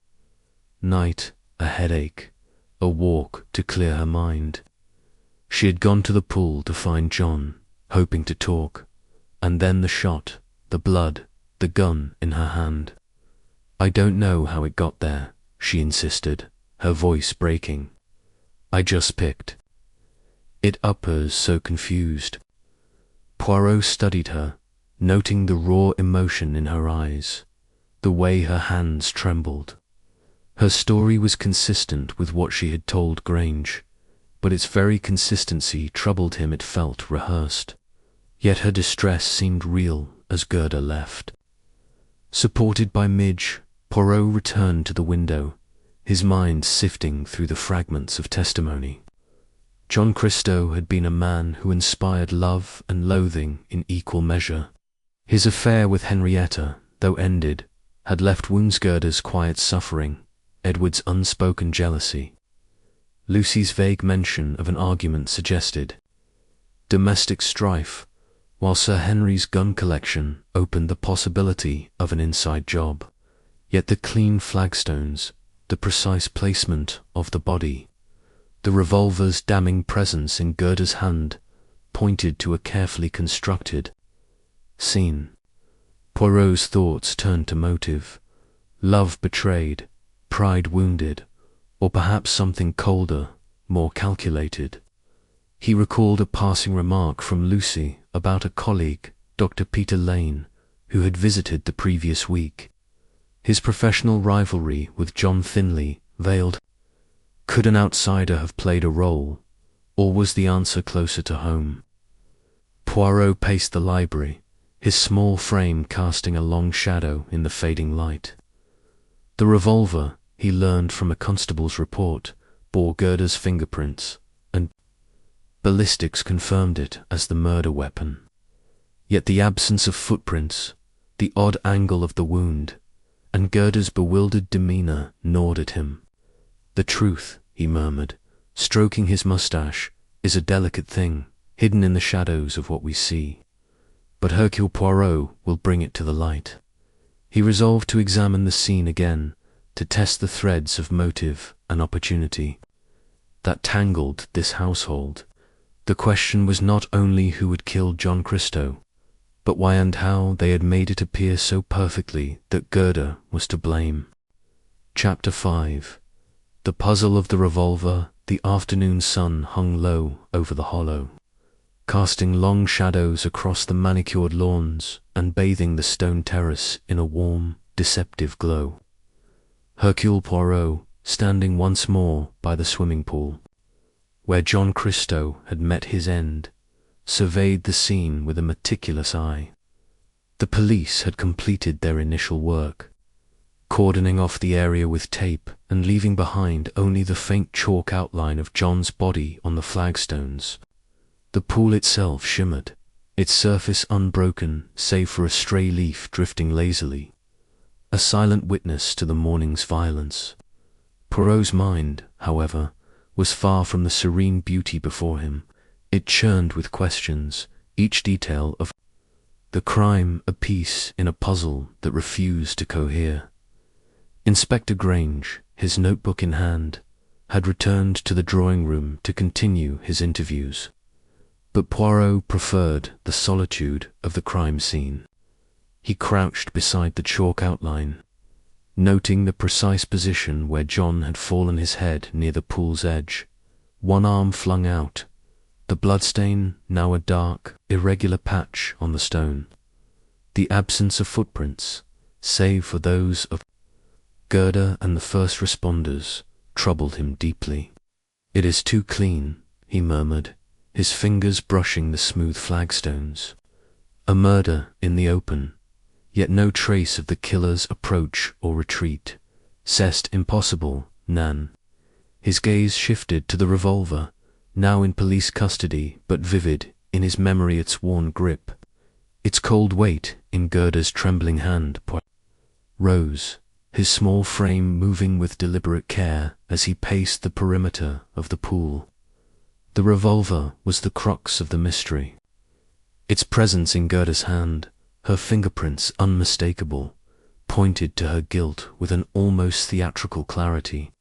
[SPEAKER 1] night, a headache, a walk to clear her mind. She had gone to the pool to find John, hoping to talk, and then the shot, the blood, the gun in her hand. I don't know how it got there, she insisted, her voice breaking. I just picked it up as so confused. Poirot studied her, noting the raw emotion in her eyes, the way her hands trembled. Her story was consistent with what she had told Grange, but its very consistency troubled him. It felt rehearsed. Yet her distress seemed real as Gerda left. Supported by Midge, Poirot returned to the window, his mind sifting through the fragments of testimony. John Christie had been a man who inspired love and loathing in equal measure. His affair with Henrietta, though ended, had left wounds. Gerda's quiet suffering, Edward's unspoken jealousy. Lucy's vague mention of an argument suggested domestic strife, while Sir Henry's gun collection opened the possibility of an inside job. Yet the clean flagstones, the precise placement of the body, the revolver's damning presence in Gerda's hand pointed to a carefully constructed scene. Poirot's thoughts turned to motive, love betrayed, pride wounded, or perhaps something colder, more calculated. He recalled a passing remark from Lucy about a colleague, Dr. Peter Lane, who had visited the previous week. His professional rivalry with John Finlay veiled. Could an outsider have played a role, or was the answer closer to home? Poirot paced the library, his small frame casting a long shadow in the fading light. The revolver, he learned from a constable's report, bore Gerda's fingerprints, and Ballistics confirmed it as the murder weapon. Yet the absence of footprints, the odd angle of the wound, and Gerda's bewildered demeanor gnawed at him. "The truth," he murmured, stroking his mustache, "is a delicate thing, hidden in the shadows of what we see. But Hercule Poirot will bring it to the light." He resolved to examine the scene again, to test the threads of motive and opportunity that tangled this household. The question was not only who had killed John Christie, but why and how they had made it appear so perfectly that Gerda was to blame. Chapter 5. The puzzle of the revolver. The afternoon sun hung low over the hollow, casting long shadows across the manicured lawns and bathing the stone terrace in a warm, deceptive glow. Hercule Poirot, standing once more by the swimming pool, where John Christie had met his end, surveyed the scene with a meticulous eye. The police had completed their initial work, cordoning off the area with tape and leaving behind only the faint chalk outline of John's body on the flagstones. The pool itself shimmered, its surface unbroken save for a stray leaf drifting lazily, a silent witness to the morning's violence. Poirot's mind, however, was far from the serene beauty before him. It churned with questions, each detail of the crime a piece in a puzzle that refused to cohere. Inspector Grange, his notebook in hand, had returned to the drawing-room to continue his interviews. But Poirot preferred the solitude of the crime scene. He crouched beside the chalk outline, noting the precise position where John had fallen his head near the pool's edge, one arm flung out, the bloodstain now a dark, irregular patch on the stone. The absence of footprints, save for those of Gerda and the first responders, troubled him deeply. "It is too clean," he murmured, his fingers brushing the smooth flagstones. A murder in the open, yet no trace of the killer's approach or retreat. "C'est impossible, Nan." His gaze shifted to the revolver, now in police custody but vivid in his memory its worn grip, its cold weight in Gerda's trembling hand. Poirot rose, his small frame moving with deliberate care as he paced the perimeter of the pool. The revolver was the crux of the mystery. Its presence in Gerda's hand, her fingerprints unmistakable, pointed to her guilt with an almost theatrical clarity.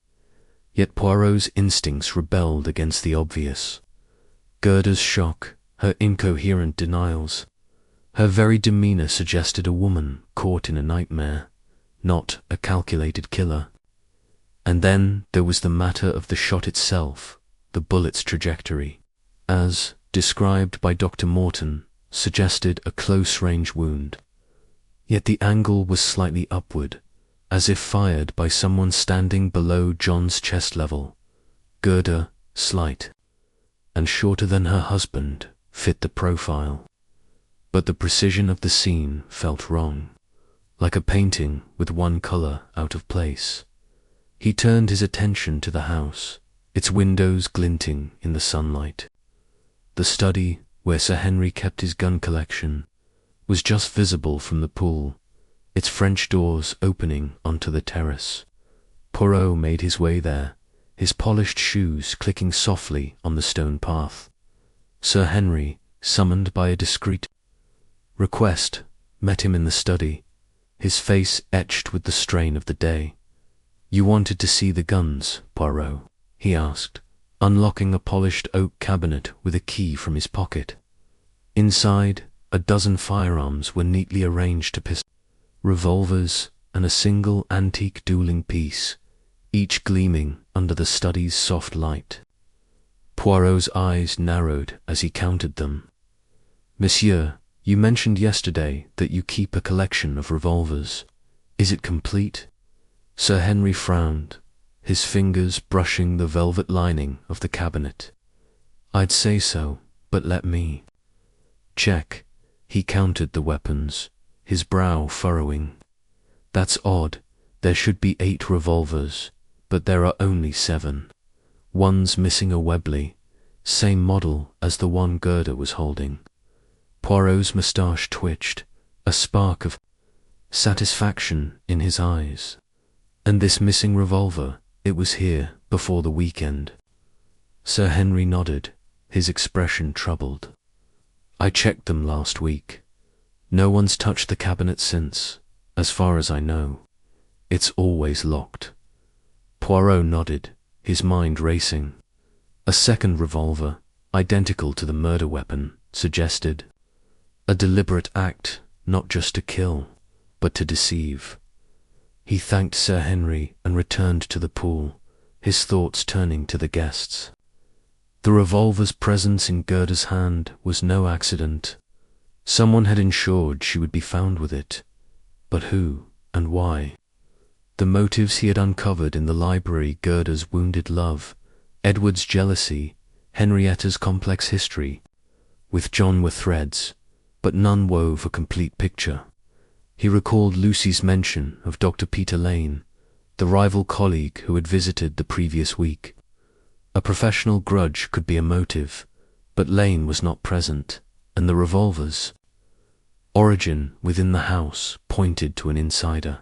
[SPEAKER 1] Yet Poirot's instincts rebelled against the obvious. Gerda's shock, her incoherent denials, her very demeanor suggested a woman caught in a nightmare, not a calculated killer. And then there was the matter of the shot itself, the bullet's trajectory, as described by Dr. Morton, suggested a close-range wound. Yet the angle was slightly upward, as if fired by someone standing below John's chest level. Gerda, slight and shorter than her husband, fit the profile. But the precision of the scene felt wrong, like a painting with one color out of place. He turned his attention to the house, its windows glinting in the sunlight. The study, where Sir Henry kept his gun collection, was just visible from the pool, its French doors opening onto the terrace. Poirot made his way there, his polished shoes clicking softly on the stone path. Sir Henry, summoned by a discreet request, met him in the study, his face etched with the strain of the day. "You wanted to see the guns, Poirot?" he asked, unlocking a polished oak cabinet with a key from his pocket. Inside, a dozen firearms were neatly arranged to pistols, revolvers, and a single antique dueling piece, each gleaming under the study's soft light. Poirot's eyes narrowed as he counted them. "Monsieur, you mentioned yesterday that you keep a collection of revolvers. Is it complete?" Sir Henry frowned, his fingers brushing the velvet lining of the cabinet. "I'd say so, but let me check." He counted the weapons, his brow furrowing. "That's odd. There should be 8 revolvers, but there are only 7. One's missing a Webley. same model as the one Gerda was holding. Poirot's moustache twitched, a spark of satisfaction in his eyes. And this missing revolver, it was here before the weekend. Sir Henry nodded, his expression troubled. I checked them last week. No one's touched the cabinet since, as far as I know. It's always locked. Poirot nodded, his mind racing. A second revolver, identical to the murder weapon, suggested. A deliberate act, not just to kill, but to deceive. He thanked Sir Henry and returned to the pool, his thoughts turning to the guests. The revolver's presence in Gerda's hand was no accident. Someone had ensured she would be found with it. But who and why? The motives he had uncovered in the library, Gerda's wounded love, Edward's jealousy, Henrietta's complex history, with John were threads, but none wove a complete picture. He recalled Lucy's mention of Dr. Peter Lane, the rival colleague who had visited the previous week. A professional grudge could be a motive, but Lane was not present, and the revolver's origin within the house pointed to an insider.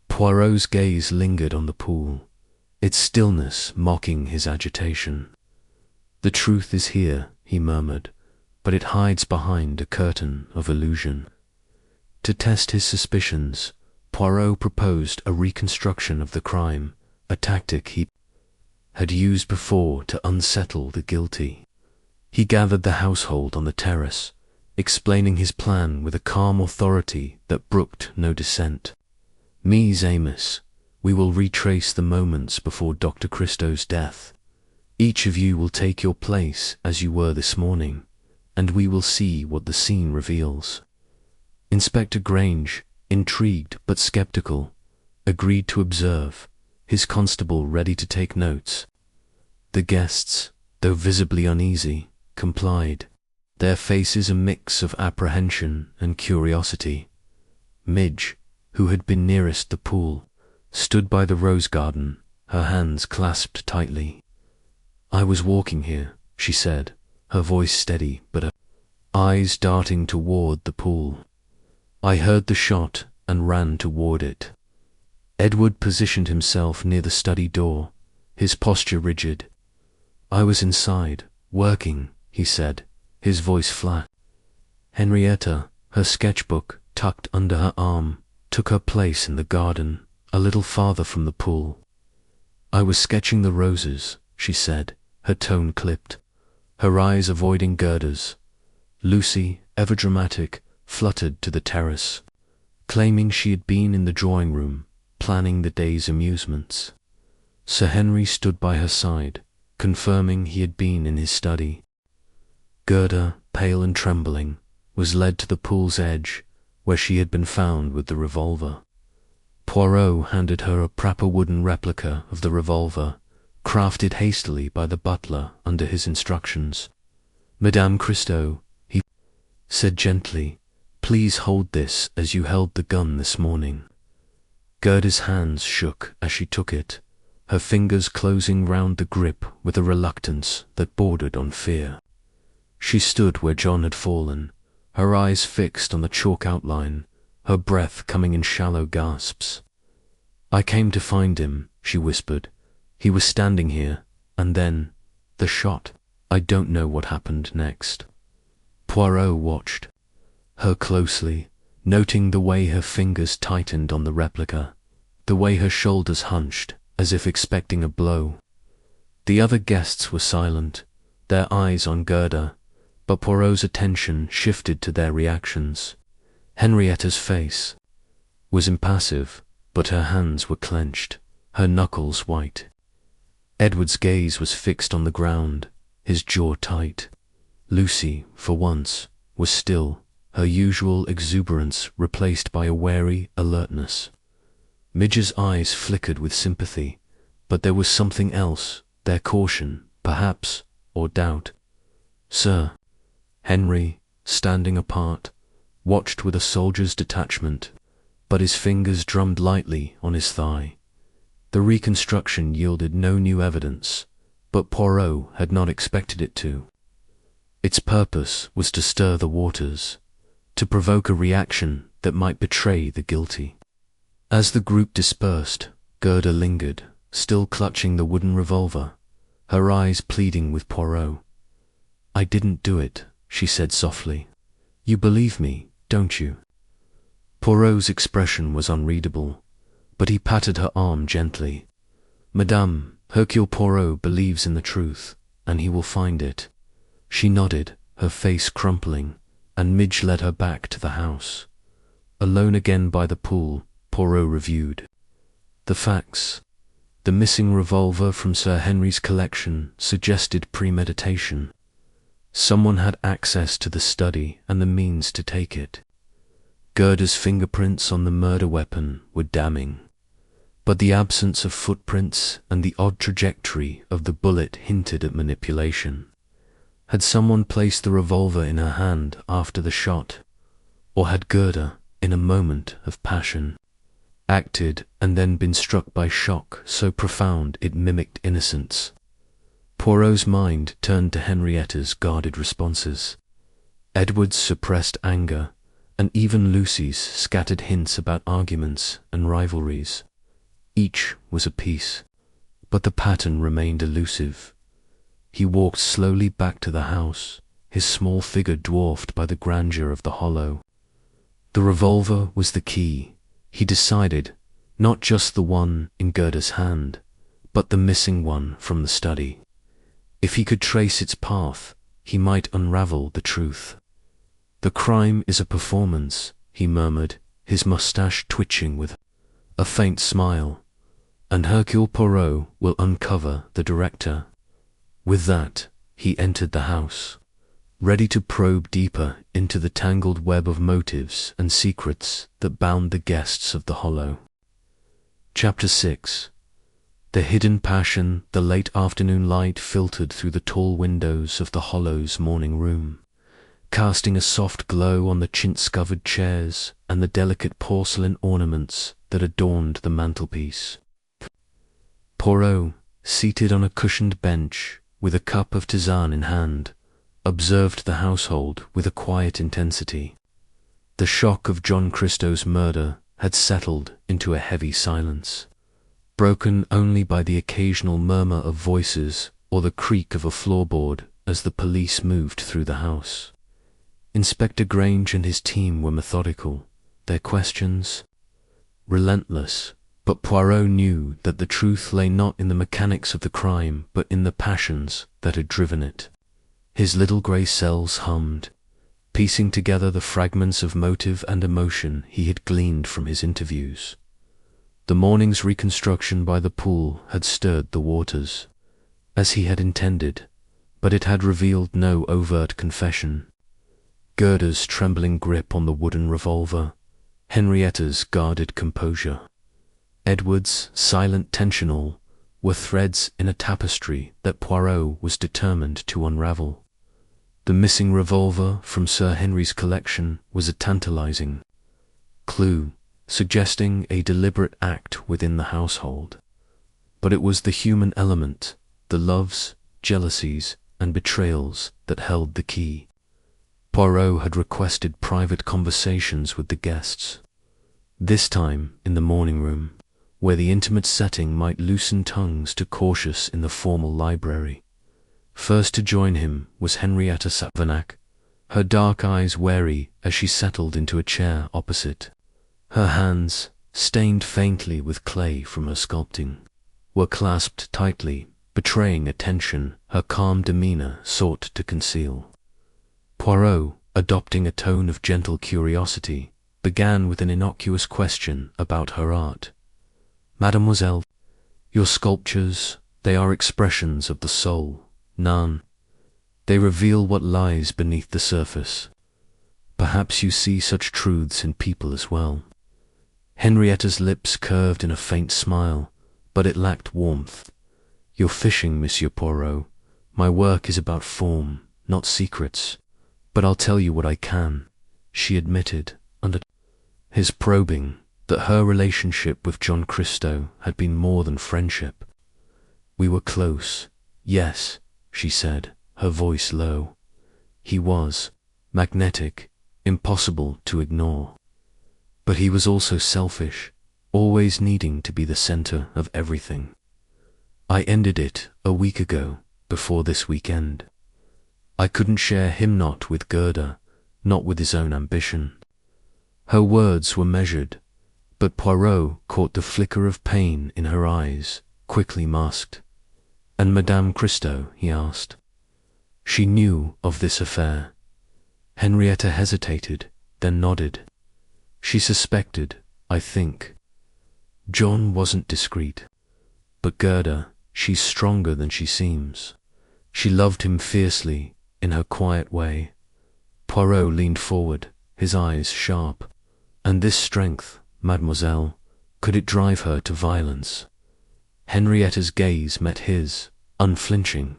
[SPEAKER 1] Poirot's gaze lingered on the pool, its stillness mocking his agitation. The truth is here, he murmured, but it hides behind a curtain of illusion. To test his suspicions, Poirot proposed a reconstruction of the crime, a tactic he had used before to unsettle the guilty. He gathered the household on the terrace, explaining his plan with a calm authority that brooked no dissent. Mies Amos, we will retrace the moments before Dr. Christo's death. Each of you will take your place as you were this morning, and we will see what the scene reveals. Inspector Grange, intrigued but skeptical, agreed to observe, his constable ready to take notes. The guests, though visibly uneasy, complied, their faces a mix of apprehension and curiosity. Midge, who had been nearest the pool, stood by the rose garden, her hands clasped tightly. I was walking here, she said, her voice steady but her eyes darting toward the pool. I heard the shot and ran toward it. Edward positioned himself near the study door, his posture rigid. I was inside, working, he said, his voice flat. Henrietta, her sketchbook tucked under her arm, took her place in the garden, a little farther from the pool. I was sketching the roses, she said, her tone clipped, her eyes avoiding Gerda's. Lucy, ever dramatic, fluttered to the terrace, claiming she had been in the drawing room, planning the day's amusements. Sir Henry stood by her side, confirming he had been in his study. Gerda, pale and trembling, was led to the pool's edge, where she had been found with the revolver. Poirot handed her a proper wooden replica of the revolver, crafted hastily by the butler under his instructions. Madame Christo, he said gently, please hold this as you held the gun this morning. Gerda's hands shook as she took it, her fingers closing round the grip with a reluctance that bordered on fear. She stood where John had fallen, her eyes fixed on the chalk outline, her breath coming in shallow gasps. I came to find him, she whispered. He was standing here, and then, the shot. I don't know what happened next. Poirot watched her closely, noting the way her fingers tightened on the replica, the way her shoulders hunched, as if expecting a blow. The other guests were silent, their eyes on Gerda, but Poirot's attention shifted to their reactions. Henrietta's face was impassive, but her hands were clenched, her knuckles white. Edward's gaze was fixed on the ground, his jaw tight. Lucy, for once, was still, her usual exuberance replaced by a wary alertness. Midge's eyes flickered with sympathy, but there was something else, their caution, perhaps, or doubt. Sir Henry, standing apart, watched with a soldier's detachment, but his fingers drummed lightly on his thigh. The reconstruction yielded no new evidence, but Poirot had not expected it to. Its purpose was to stir the waters, to provoke a reaction that might betray the guilty. As the group dispersed, Gerda lingered, still clutching the wooden revolver, her eyes pleading with Poirot. "I didn't do it," she said softly. "You believe me, don't you?" Poirot's expression was unreadable, but he patted her arm gently. "Madame, Hercule Poirot believes in the truth, and he will find it." She nodded, her face crumpling, and Midge led her back to the house. Alone again by the pool, Poirot reviewed the facts. The missing revolver from Sir Henry's collection suggested premeditation. Someone had access to the study and the means to take it. Gerda's fingerprints on the murder weapon were damning, but the absence of footprints and the odd trajectory of the bullet hinted at manipulation. Had someone placed the revolver in her hand after the shot, or had Gerda, in a moment of passion, acted and then been struck by shock so profound it mimicked innocence? Poirot's mind turned to Henrietta's guarded responses, Edward's suppressed anger, and even Lucy's scattered hints about arguments and rivalries. Each was a piece, but the pattern remained elusive. He walked slowly back to the house, his small figure dwarfed by the grandeur of the hollow. The revolver was the key, he decided, not just the one in Gerda's hand, but the missing one from the study. If he could trace its path, he might unravel the truth. "The crime is a performance," he murmured, his moustache twitching with a faint smile, "and Hercule Poirot will uncover the director." With that, he entered the house, ready to probe deeper into the tangled web of motives and secrets that bound the guests of the Hollow. Chapter 6. The hidden passion. The late afternoon light filtered through the tall windows of the Hollow's morning room, casting a soft glow on the chintz-covered chairs and the delicate porcelain ornaments that adorned the mantelpiece. Poirot, seated on a cushioned bench, with a cup of tisane in hand, observed the household with a quiet intensity. The shock of John Christow's murder had settled into a heavy silence, broken only by the occasional murmur of voices or the creak of a floorboard as the police moved through the house. Inspector Grange and his team were methodical, their questions relentless, but Poirot knew that the truth lay not in the mechanics of the crime, but in the passions that had driven it. His little grey cells hummed, piecing together the fragments of motive and emotion he had gleaned from his interviews. The morning's reconstruction by the pool had stirred the waters, as he had intended, but it had revealed no overt confession. Gerda's trembling grip on the wooden revolver, Henrietta's guarded composure, Edward's silent tension were threads in a tapestry that Poirot was determined to unravel. The missing revolver from Sir Henry's collection was a tantalizing clue, suggesting a deliberate act within the household. But it was the human element, the loves, jealousies, and betrayals that held the key. Poirot had requested private conversations with the guests, this time in the morning room, where the intimate setting might loosen tongues to cautious in the formal library. First to join him was Henrietta Savanac, her dark eyes wary as she settled into a chair opposite. Her hands, stained faintly with clay from her sculpting, were clasped tightly, betraying a tension her calm demeanour sought to conceal. Poirot, adopting a tone of gentle curiosity, began with an innocuous question about her art. "Mademoiselle, your sculptures, they are expressions of the soul, none. They reveal what lies beneath the surface. Perhaps you see such truths in people as well." Henrietta's lips curved in a faint smile, but it lacked warmth. "You're fishing, Monsieur Poirot. My work is about form, not secrets. But I'll tell you what I can," she admitted, under his probing, that her relationship with John Christow had been more than friendship. "We were close, Yes, she said, her voice low. He was magnetic, impossible to ignore. But he was also selfish, always needing to be the center of everything. I ended it a week ago, before this weekend. I couldn't share him, not with Gerda, not with his own ambition. Her words were measured, but Poirot caught the flicker of pain in her eyes, quickly masked. And Madame Christie, he asked. She knew of this affair. Henrietta hesitated, then nodded. She suspected, I think. John wasn't discreet. But Gerda, she's stronger than she seems. She loved him fiercely, in her quiet way. Poirot leaned forward, his eyes sharp. And this strength, mademoiselle, could it drive her to violence? Henrietta's gaze met his, unflinching.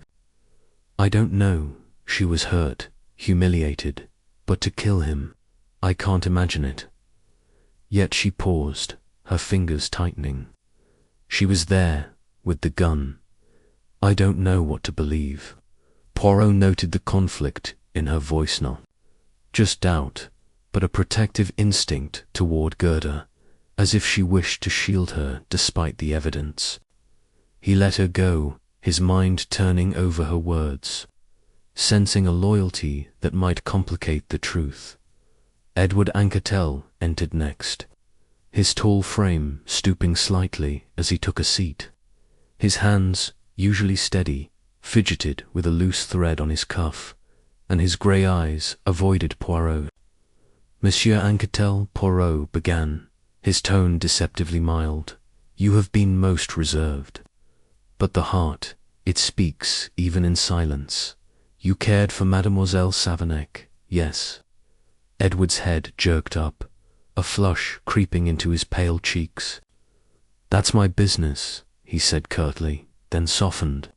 [SPEAKER 1] I don't know. She was hurt, humiliated, but to kill him, I can't imagine it. Yet she paused, her fingers tightening. She was there, with the gun. I don't know what to believe. Poirot noted the conflict in her voice, not just doubt, but a protective instinct toward Gerda, as if she wished to shield her despite the evidence. He let her go, his mind turning over her words, sensing a loyalty that might complicate the truth. Edward Anquetel entered next, his tall frame stooping slightly as he took a seat. His hands, usually steady, fidgeted with a loose thread on his cuff, and his grey eyes avoided Poirot. Monsieur Anquetel, Poirot began, his tone deceptively mild. You have been most reserved. But the heart, it speaks even in silence. You cared for Mademoiselle Savernec, yes. Edward's head jerked up, a flush creeping into his pale cheeks. That's my business, he said curtly, then softened.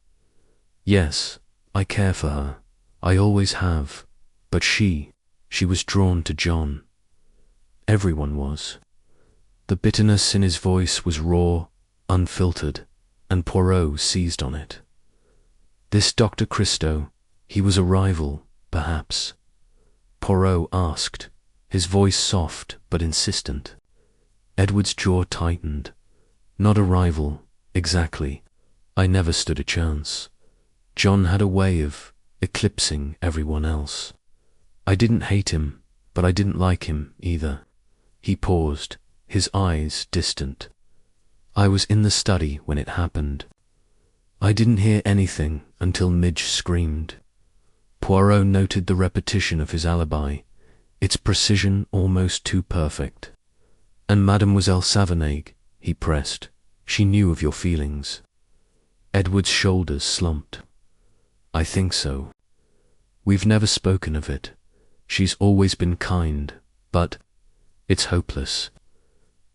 [SPEAKER 1] Yes, I care for her. I always have. But she was drawn to John. Everyone was. The bitterness in his voice was raw, unfiltered, and Poirot seized on it. This Dr. Christie, he was a rival, perhaps? Poirot asked, his voice soft but insistent. Edward's jaw tightened. Not a rival, exactly. I never stood a chance. John had a way of eclipsing everyone else. I didn't hate him, but I didn't like him either. He paused, his eyes distant. I was in the study when it happened. I didn't hear anything until Midge screamed. Poirot noted the repetition of his alibi, its precision almost too perfect. And Mademoiselle Savernec, he pressed, she knew of your feelings. Edward's shoulders slumped. I think so. We've never spoken of it. She's always been kind, but it's hopeless.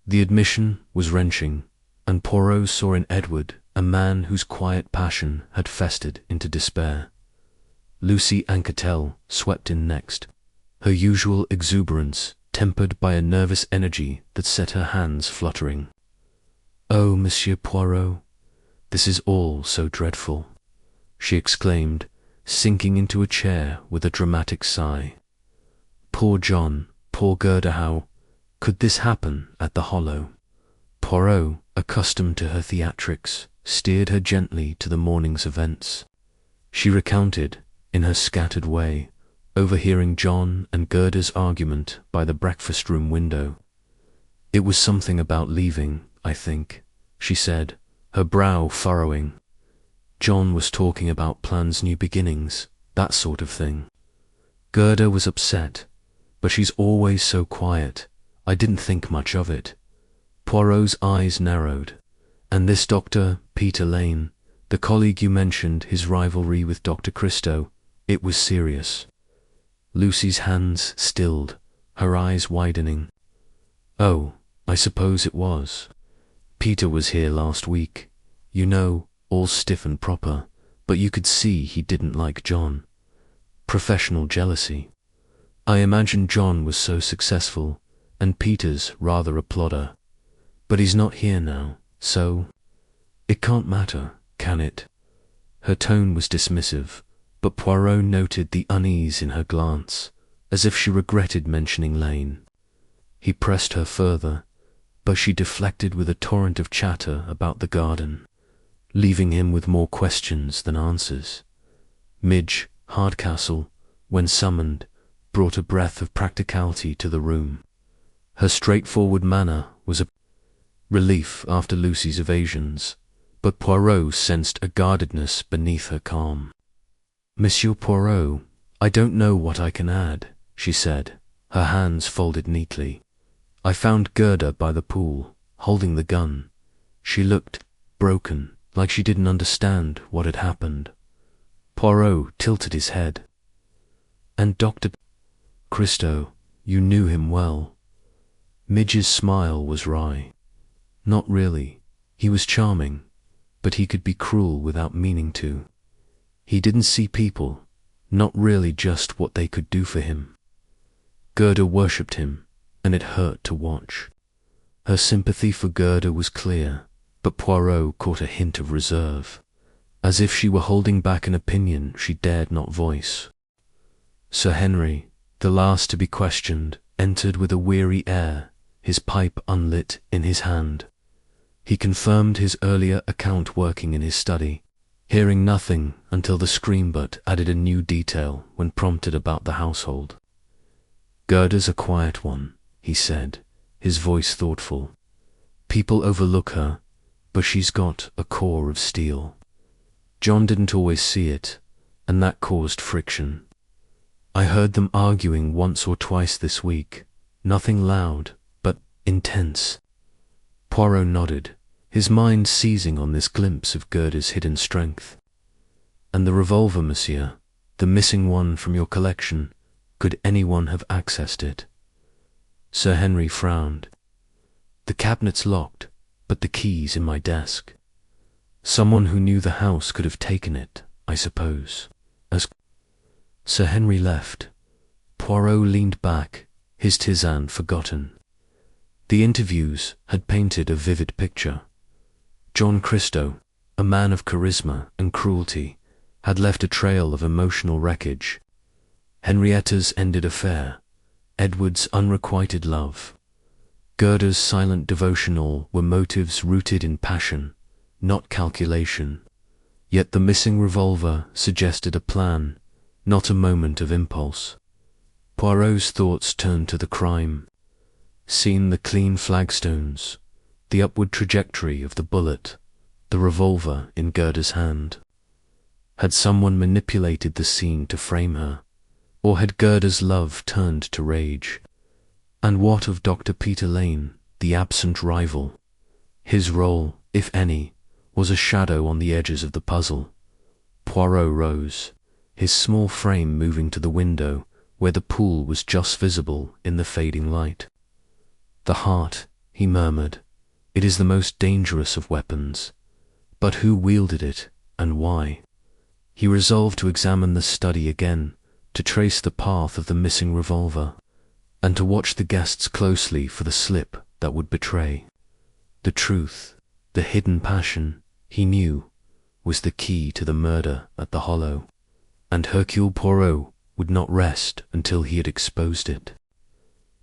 [SPEAKER 1] The admission was wrenching, and Poirot saw in Edward a man whose quiet passion had festered into despair. Lucy Anquetel swept in next, her usual exuberance tempered by a nervous energy that set her hands fluttering. Oh, Monsieur Poirot, this is all so dreadful, she exclaimed, sinking into a chair with a dramatic sigh. Poor John, poor Gerda, how could this happen at the Hollow? Poirot, accustomed to her theatrics, steered her gently to the morning's events. She recounted, in her scattered way, overhearing John and Gerda's argument by the breakfast-room window. It was something about leaving, I think, she said, her brow furrowing. John was talking about plans, new beginnings, that sort of thing. Gerda was upset, but she's always so quiet. I didn't think much of it. Poirot's eyes narrowed. And this Dr. Peter Lane, the colleague you mentioned, his rivalry with Dr. Christie, it was serious. Lucy's hands stilled, her eyes widening. Oh, I suppose it was. Peter was here last week. You know, all stiff and proper, but you could see he didn't like John. Professional jealousy. I imagine John was so successful, and Peter's rather a plodder. But he's not here now, so it can't matter, can it? Her tone was dismissive, but Poirot noted the unease in her glance, as if she regretted mentioning Lane. He pressed her further, but she deflected with a torrent of chatter about the garden, leaving him with more questions than answers. Midge Hardcastle, when summoned, brought a breath of practicality to the room. Her straightforward manner was a relief after Lucy's evasions, but Poirot sensed a guardedness beneath her calm. "Monsieur Poirot, I don't know what I can add," she said, her hands folded neatly. "I found Gerda by the pool, holding the gun. She looked broken, like she didn't understand what had happened." Poirot tilted his head. "And Dr. Christie, you knew him well?" Midge's smile was wry. "Not really. He was charming, but he could be cruel without meaning to. He didn't see people, not really just what they could do for him. Gerda worshipped him, and it hurt to watch." Her sympathy for Gerda was clear, but Poirot caught a hint of reserve, as if she were holding back an opinion she dared not voice. Sir Henry, the last to be questioned, entered with a weary air, his pipe unlit in his hand. He confirmed his earlier account working in his study, hearing nothing until the scream-butt added a new detail when prompted about the household. "Gerda's a quiet one," he said, his voice thoughtful. "People overlook her, but she's got a core of steel. John didn't always see it, and that caused friction. I heard them arguing once or twice this week, nothing loud, but intense." Poirot nodded, his mind seizing on this glimpse of Gerda's hidden strength. "And the revolver, monsieur, the missing one from your collection, could anyone have accessed it?" Sir Henry frowned. "The cabinet's locked, but the key's in my desk. Someone who knew the house could have taken it, I suppose." As Sir Henry left, Poirot leaned back, his tisane forgotten. The interviews had painted a vivid picture. John Christie, a man of charisma and cruelty, had left a trail of emotional wreckage. Henrietta's ended affair, Edward's unrequited love, Gerda's silent devotional were motives rooted in passion, not calculation. Yet the missing revolver suggested a plan, not a moment of impulse. Poirot's thoughts turned to the crime. Seen the clean flagstones, the upward trajectory of the bullet, the revolver in Gerda's hand. Had someone manipulated the scene to frame her, or had Gerda's love turned to rage? And what of Dr. Peter Lane, the absent rival? His role, if any, was a shadow on the edges of the puzzle. Poirot rose, his small frame moving to the window where the pool was just visible in the fading light. "The heart," he murmured, "it is the most dangerous of weapons. But who wielded it, and why?" He resolved to examine the study again, to trace the path of the missing revolver, and to watch the guests closely for the slip that would betray. The truth, the hidden passion, he knew, was the key to the murder at the Hollow, and Hercule Poirot would not rest until he had exposed it.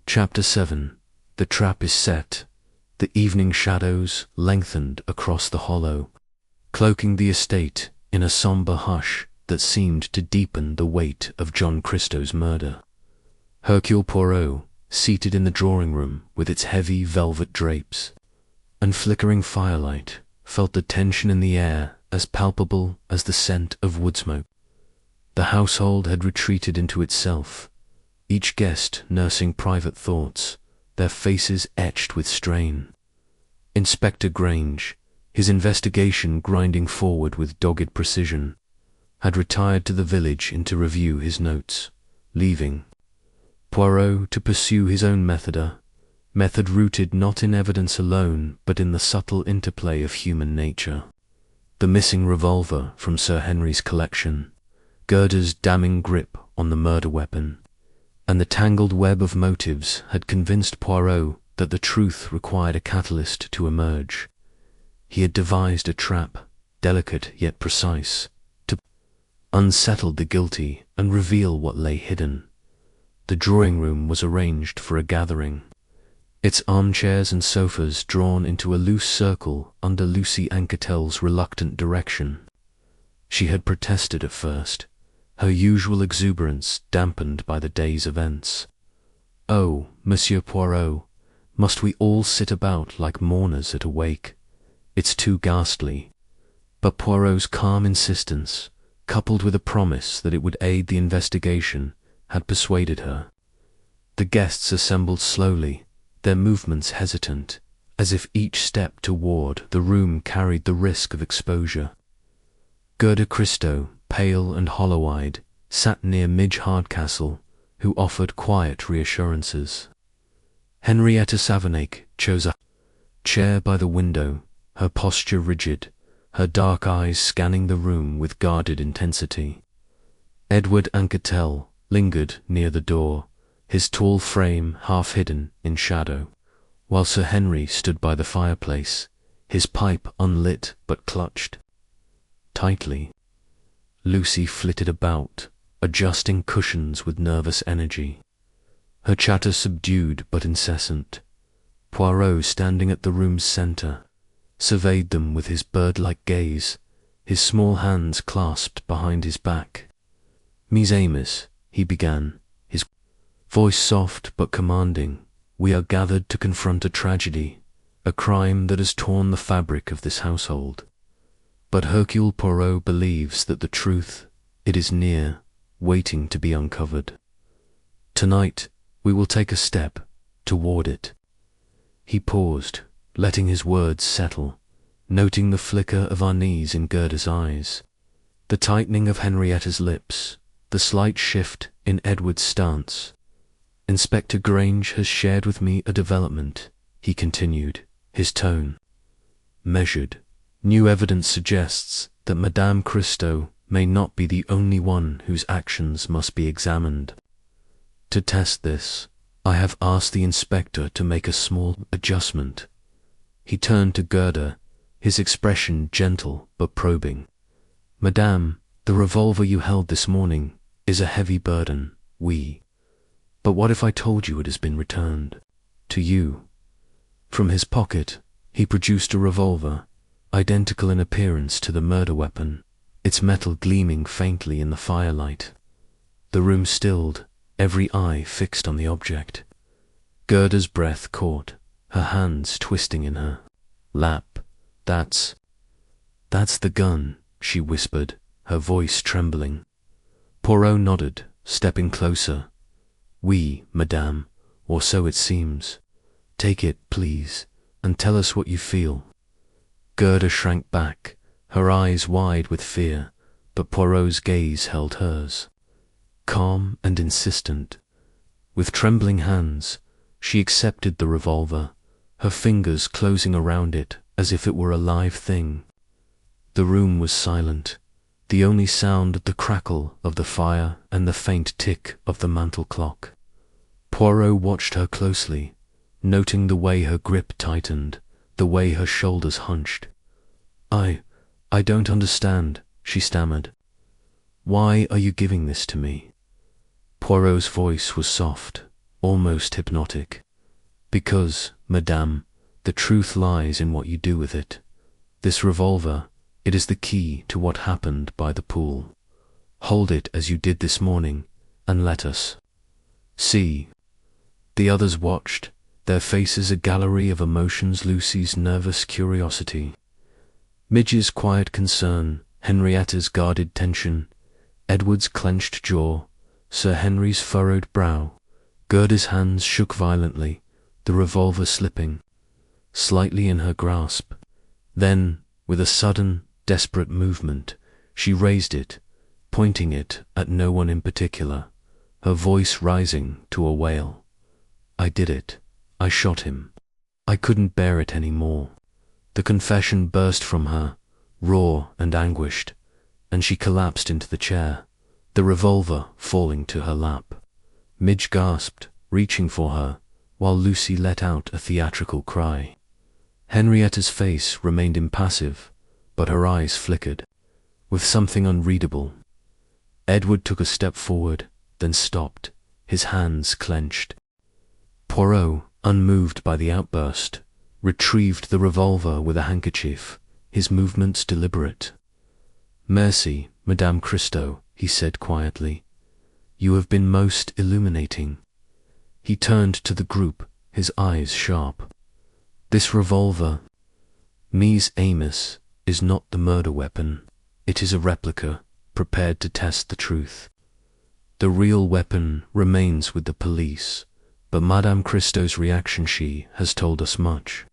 [SPEAKER 1] Chapter 7. The trap is set. The evening shadows lengthened across the Hollow, cloaking the estate in a sombre hush that seemed to deepen the weight of John Christie's murder. Hercule Poirot, seated in the drawing-room with its heavy velvet drapes and flickering firelight, felt the tension in the air as palpable as the scent of wood smoke. The household had retreated into itself, each guest nursing private thoughts, their faces etched with strain. Inspector Grange, his investigation grinding forward with dogged precision, had retired to the village to review his notes, leaving Poirot to pursue his own method rooted not in evidence alone but in the subtle interplay of human nature. The missing revolver from Sir Henry's collection, Gerda's damning grip on the murder weapon, and the tangled web of motives had convinced Poirot that the truth required a catalyst to emerge. He had devised a trap, delicate yet precise, unsettle the guilty and reveal what lay hidden. The drawing room was arranged for a gathering, its armchairs and sofas drawn into a loose circle under Lucy Anquetel's reluctant direction. She had protested at first, her usual exuberance dampened by the day's events. "Oh, Monsieur Poirot, must we all sit about like mourners at a wake? It's too ghastly." But Poirot's calm insistence, coupled with a promise that it would aid the investigation, had persuaded her. The guests assembled slowly, their movements hesitant, as if each step toward the room carried the risk of exposure. Gerda Christie, pale and hollow-eyed, sat near Midge Hardcastle, who offered quiet reassurances. Henrietta Savernake chose a chair by the window, her posture rigid, her dark eyes scanning the room with guarded intensity. Edward Anquetel lingered near the door, his tall frame half hidden in shadow, while Sir Henry stood by the fireplace, his pipe unlit but clutched tightly. Lucy flitted about, adjusting cushions with nervous energy, her chatter subdued but incessant. Poirot, standing at the room's centre, surveyed them with his bird-like gaze, his small hands clasped behind his back. "Miss Amos," he began, his voice soft but commanding, "we are gathered to confront a tragedy, a crime that has torn the fabric of this household. But Hercule Poirot believes that the truth, it is near, waiting to be uncovered. Tonight, we will take a step toward it." He paused, letting his words settle, noting the flicker of unease in Gerda's eyes, the tightening of Henrietta's lips, the slight shift in Edward's stance. "Inspector Grange has shared with me a development," he continued, his tone measured. "New evidence suggests that Madame Christie may not be the only one whose actions must be examined. To test this, I have asked the inspector to make a small adjustment." He turned to Gerda, his expression gentle but probing. "Madame, the revolver you held this morning is a heavy burden, but what if I told you it has been returned to you?" From his pocket, he produced a revolver, identical in appearance to the murder weapon, its metal gleaming faintly in the firelight. The room stilled, every eye fixed on the object. Gerda's breath caught, her hands twisting in her lap. That's the gun," she whispered, her voice trembling. Poirot nodded, stepping closer. "Oui, madame, or so it seems. Take it, please, and tell us what you feel." Gerda shrank back, her eyes wide with fear, but Poirot's gaze held hers. Calm and insistent, with trembling hands, she accepted the revolver, her fingers closing around it as if it were a live thing. The room was silent, the only sound the crackle of the fire and the faint tick of the mantel clock. Poirot watched her closely, noting the way her grip tightened, the way her shoulders hunched. I don't understand," she stammered. "Why are you giving this to me?" Poirot's voice was soft, almost hypnotic. "Because, madame, the truth lies in what you do with it. This revolver, it is the key to what happened by the pool. Hold it as you did this morning, and let us see." The others watched, their faces a gallery of emotions, Lucy's nervous curiosity, Midge's quiet concern, Henrietta's guarded tension, Edward's clenched jaw, Sir Henry's furrowed brow. Gerda's hands shook violently, the revolver slipping slightly in her grasp. Then, with a sudden, desperate movement, she raised it, pointing it at no one in particular, her voice rising to a wail. "I did it. I shot him. I couldn't bear it any more." The confession burst from her, raw and anguished, and she collapsed into the chair, the revolver falling to her lap. Midge gasped, reaching for her, while Lucy let out a theatrical cry. Henrietta's face remained impassive, but her eyes flickered with something unreadable. Edward took a step forward, then stopped, his hands clenched. Poirot, unmoved by the outburst, retrieved the revolver with a handkerchief, his movements deliberate. "Merci, Madame Christie," he said quietly. "You have been most illuminating." He turned to the group, his eyes sharp. "This revolver, Ms. Amos, is not the murder weapon. It is a replica, prepared to test the truth. The real weapon remains with the police, but Madame Christie's reaction, she has told us much."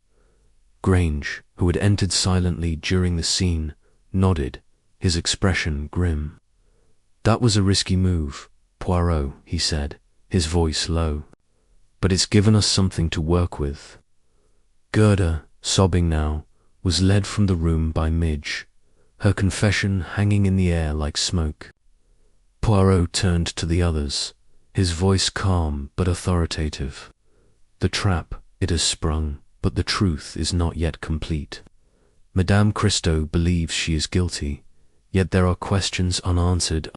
[SPEAKER 1] Grange, who had entered silently during the scene, nodded, his expression grim. "That was a risky move, Poirot," he said, his voice low. "But it's given us something to work with." Gerda, sobbing now, was led from the room by Midge, her confession hanging in the air like smoke. Poirot turned to the others, his voice calm but authoritative. "The trap, it has sprung, but the truth is not yet complete. Madame Christie believes she is guilty, yet there are questions unanswered.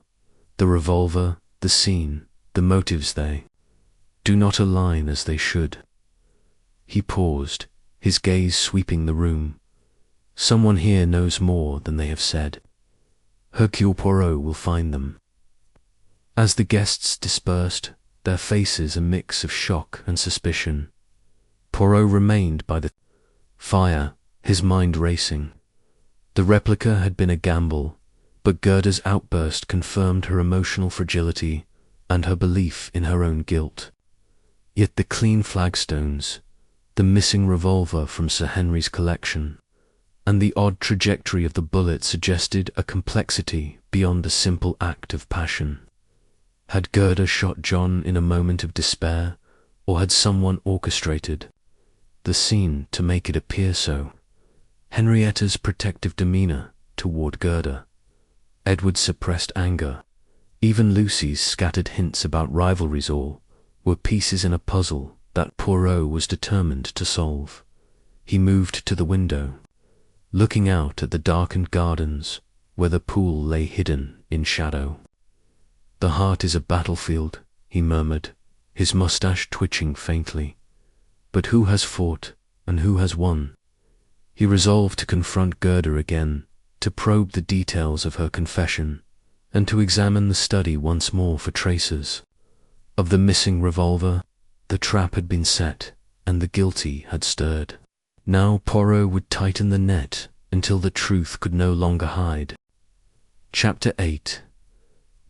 [SPEAKER 1] The revolver, the scene, the motives, they do not align as they should." He paused, his gaze sweeping the room. "Someone here knows more than they have said. Hercule Poirot will find them." As the guests dispersed, their faces a mix of shock and suspicion, Poirot remained by the fire, his mind racing. The replica had been a gamble, but Gerda's outburst confirmed her emotional fragility and her belief in her own guilt. Yet the clean flagstones, the missing revolver from Sir Henry's collection, and the odd trajectory of the bullet suggested a complexity beyond the simple act of passion. Had Gerda shot John in a moment of despair, or had someone orchestrated the scene to make it appear so? Henrietta's protective demeanour toward Gerda, Edward's suppressed anger, even Lucy's scattered hints about rivalries, all were pieces in a puzzle that Poirot was determined to solve. He moved to the window, looking out at the darkened gardens where the pool lay hidden in shadow. "The heart is a battlefield," he murmured, his moustache twitching faintly. "But who has fought and who has won?" He resolved to confront Gerda again, to probe the details of her confession, and to examine the study once more for traces of the missing revolver. The trap had been set, and the guilty had stirred. Now Poirot would tighten the net until the truth could no longer hide. Chapter 8.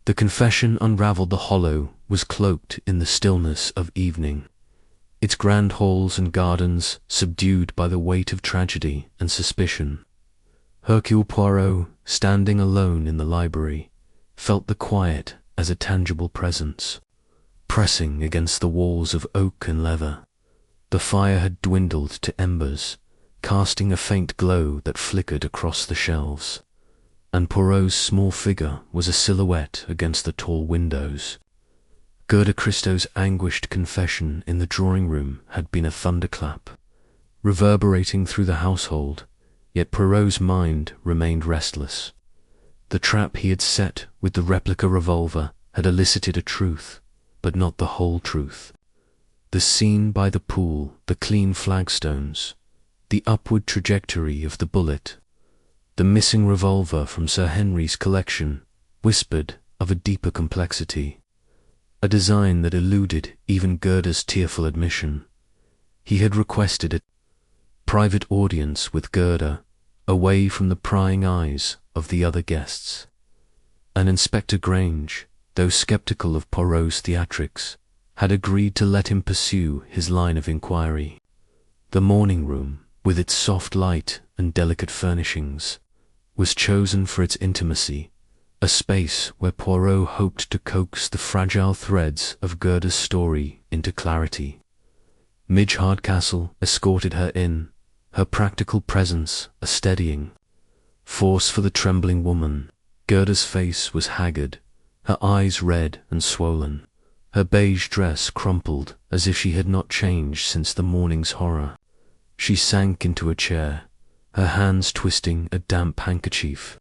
[SPEAKER 1] The confession unravelled. The hollow was cloaked in the stillness of evening, its grand halls and gardens subdued by the weight of tragedy and suspicion. Hercule Poirot, standing alone in the library, felt the quiet as a tangible presence, pressing against the walls of oak and leather. The fire had dwindled to embers, casting a faint glow that flickered across the shelves, and Poirot's small figure was a silhouette against the tall windows. Gerda Christie's anguished confession in the drawing-room had been a thunderclap, reverberating through the household, yet Poirot's mind remained restless. The trap he had set with the replica revolver had elicited a truth, but not the whole truth. The scene by the pool, the clean flagstones, the upward trajectory of the bullet, the missing revolver from Sir Henry's collection whispered of a deeper complexity, a design that eluded even Gerda's tearful admission. He had requested a private audience with Gerda, away from the prying eyes of the other guests. And Inspector Grange, though sceptical of Poirot's theatrics, had agreed to let him pursue his line of inquiry. The morning room, with its soft light and delicate furnishings, was chosen for its intimacy, a space where Poirot hoped to coax the fragile threads of Gerda's story into clarity. Midge Hardcastle escorted her in, her practical presence a steadying force for the trembling woman. Gerda's face was haggard, her eyes red and swollen, her beige dress crumpled as if she had not changed since the morning's horror. She sank into a chair, her hands twisting a damp handkerchief,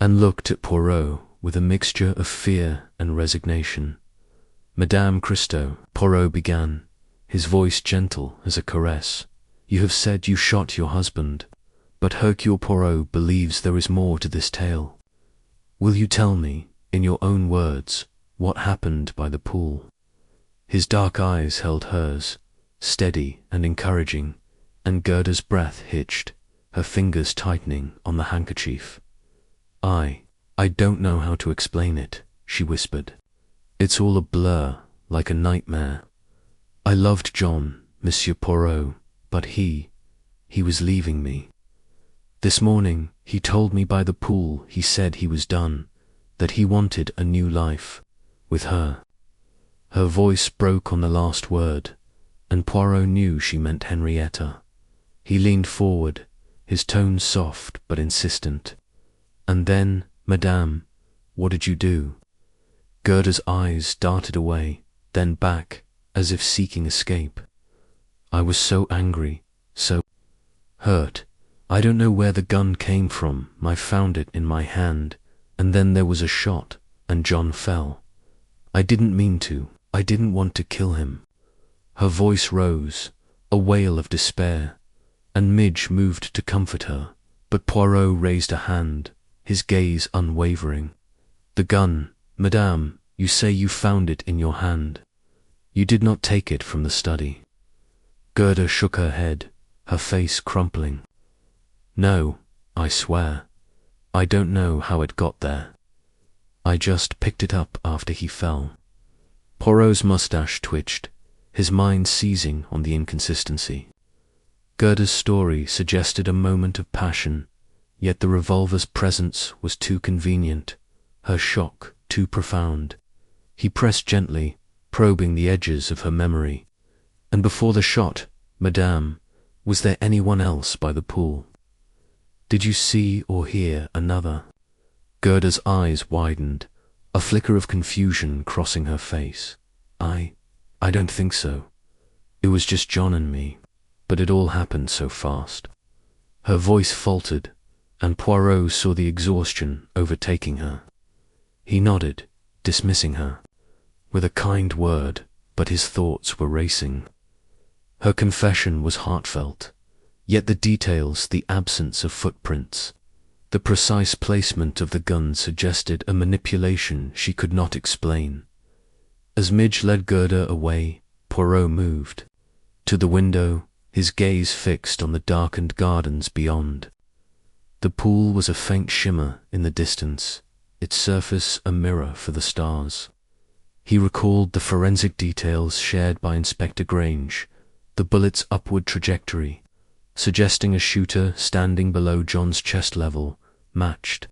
[SPEAKER 1] and looked at Poirot with a mixture of fear and resignation. "Madame Christie," Poirot began, his voice gentle as a caress, "you have said you shot your husband, but Hercule Poirot believes there is more to this tale. Will you tell me, in your own words, what happened by the pool?" His dark eyes held hers, steady and encouraging, and Gerda's breath hitched, her fingers tightening on the handkerchief. I don't know how to explain it," she whispered. "It's all a blur, like a nightmare. I loved John, Monsieur Poirot, but he was leaving me. This morning, he told me by the pool he said he was done, that he wanted a new life, with her." Her voice broke on the last word, and Poirot knew she meant Henrietta. He leaned forward, his tone soft but insistent. "And then, Madame, what did you do?" Gerda's eyes darted away, then back, as if seeking escape. "I was so angry, so hurt. I don't know where the gun came from. I found it in my hand, and then there was a shot, and John fell. I didn't mean to. I didn't want to kill him." Her voice rose, a wail of despair, and Midge moved to comfort her, but Poirot raised a hand, his gaze unwavering. "The gun, Madame, you say you found it in your hand. You did not take it from the study." Gerda shook her head, her face crumpling. "No, I swear. I don't know how it got there. I just picked it up after he fell." Poirot's mustache twitched, his mind seizing on the inconsistency. Gerda's story suggested a moment of passion, yet the revolver's presence was too convenient, her shock too profound. He pressed gently, probing the edges of her memory. "And before the shot, Madame, was there anyone else by the pool? Did you see or hear another?" Gerda's eyes widened, a flicker of confusion crossing her face. I don't think so. It was just John and me, but it all happened so fast." Her voice faltered, and Poirot saw the exhaustion overtaking her. He nodded, dismissing her, with a kind word, but his thoughts were racing. Her confession was heartfelt, yet the details, the absence of footprints, the precise placement of the gun suggested a manipulation she could not explain. As Midge led Gerda away, Poirot moved to the window, his gaze fixed on the darkened gardens beyond. The pool was a faint shimmer in the distance, its surface a mirror for the stars. He recalled the forensic details shared by Inspector Grange, the bullet's upward trajectory, suggesting a shooter standing below John's chest level, matched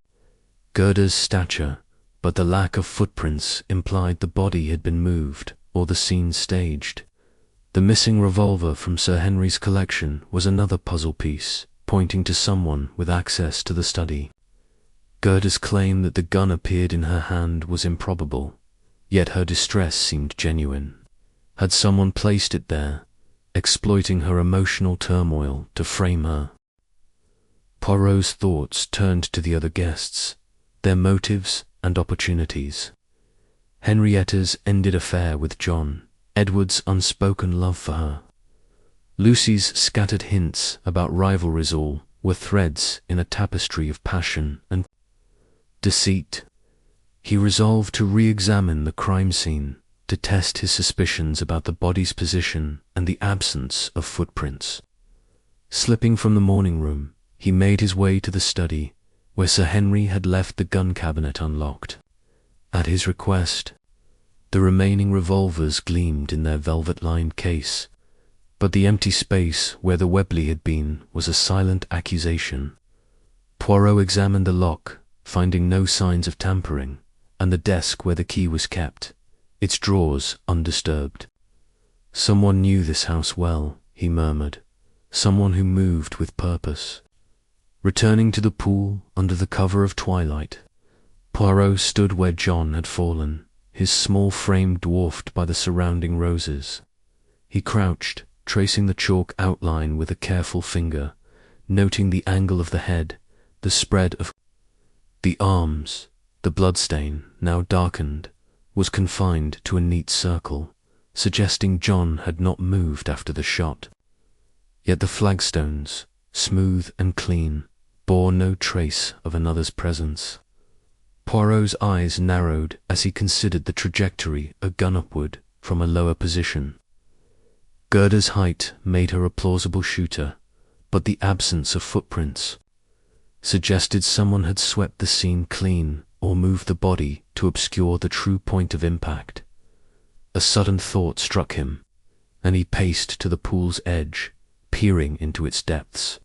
[SPEAKER 1] Gerda's stature, but the lack of footprints implied the body had been moved or the scene staged. The missing revolver from Sir Henry's collection was another puzzle piece, pointing to someone with access to the study. Gerda's claim that the gun appeared in her hand was improbable, yet her distress seemed genuine. Had someone placed it there, exploiting her emotional turmoil to frame her? Poirot's thoughts turned to the other guests, their motives and opportunities. Henrietta's ended affair with John, Edward's unspoken love for her. Lucy's scattered hints about rivalries all were threads in a tapestry of passion and deceit. He resolved to re-examine the crime scene, to test his suspicions about the body's position and the absence of footprints. Slipping from the morning room, he made his way to the study, where Sir Henry had left the gun cabinet unlocked. At his request, the remaining revolvers gleamed in their velvet-lined case, but the empty space where the Webley had been was a silent accusation. Poirot examined the lock, finding no signs of tampering, and the desk where the key was kept, its drawers undisturbed. "Someone knew this house well," he murmured, "someone who moved with purpose." Returning to the pool under the cover of twilight, Poirot stood where John had fallen, his small frame dwarfed by the surrounding roses. He crouched, tracing the chalk outline with a careful finger, noting the angle of the head, the spread of the arms, The bloodstain, now darkened, was confined to a neat circle, suggesting John had not moved after the shot. Yet the flagstones, smooth and clean, bore no trace of another's presence. Poirot's eyes narrowed as he considered the trajectory a gun upward from a lower position. Gerda's height made her a plausible shooter, but the absence of footprints suggested someone had swept the scene clean or moved the body to obscure the true point of impact. A sudden thought struck him, and he paced to the pool's edge, peering into its depths.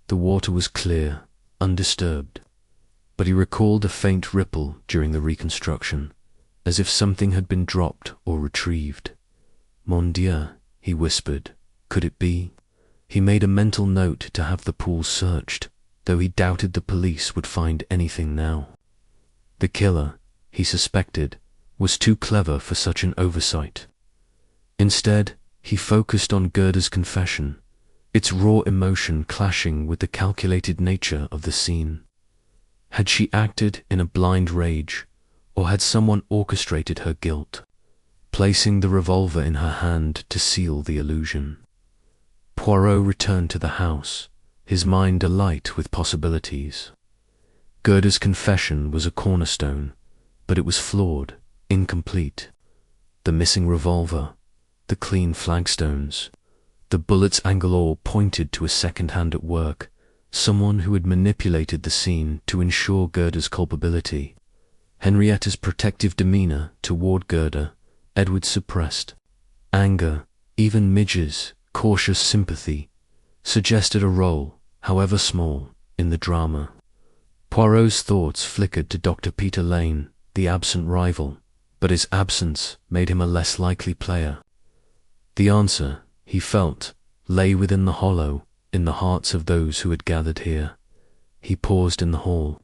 [SPEAKER 1] The water was clear, undisturbed, but he recalled a faint ripple during the reconstruction, as if something had been dropped or retrieved. Mon Dieu, he whispered, could it be? He made a mental note to have the pool searched, though he doubted the police would find anything now. The killer, he suspected, was too clever for such an oversight. Instead, he focused on Gerda's confession, its raw emotion clashing with the calculated nature of the scene. Had she acted in a blind rage, or had someone orchestrated her guilt, placing the revolver in her hand to seal the illusion? Poirot returned to the house, his mind alight with possibilities. Gerda's confession was a cornerstone, but it was flawed, incomplete. The missing revolver, the clean flagstones, the bullet's angle all pointed to a second hand at work, someone who had manipulated the scene to ensure Gerda's culpability. Henrietta's protective demeanor toward Gerda, Edward suppressed. Anger, even Midge's cautious sympathy, suggested a role, however small, in the drama. Poirot's thoughts flickered to Dr. Peter Lane, the absent rival, but his absence made him a less likely player. The answer, he felt, lay within the hollow, in the hearts of those who had gathered here. He paused in the hall,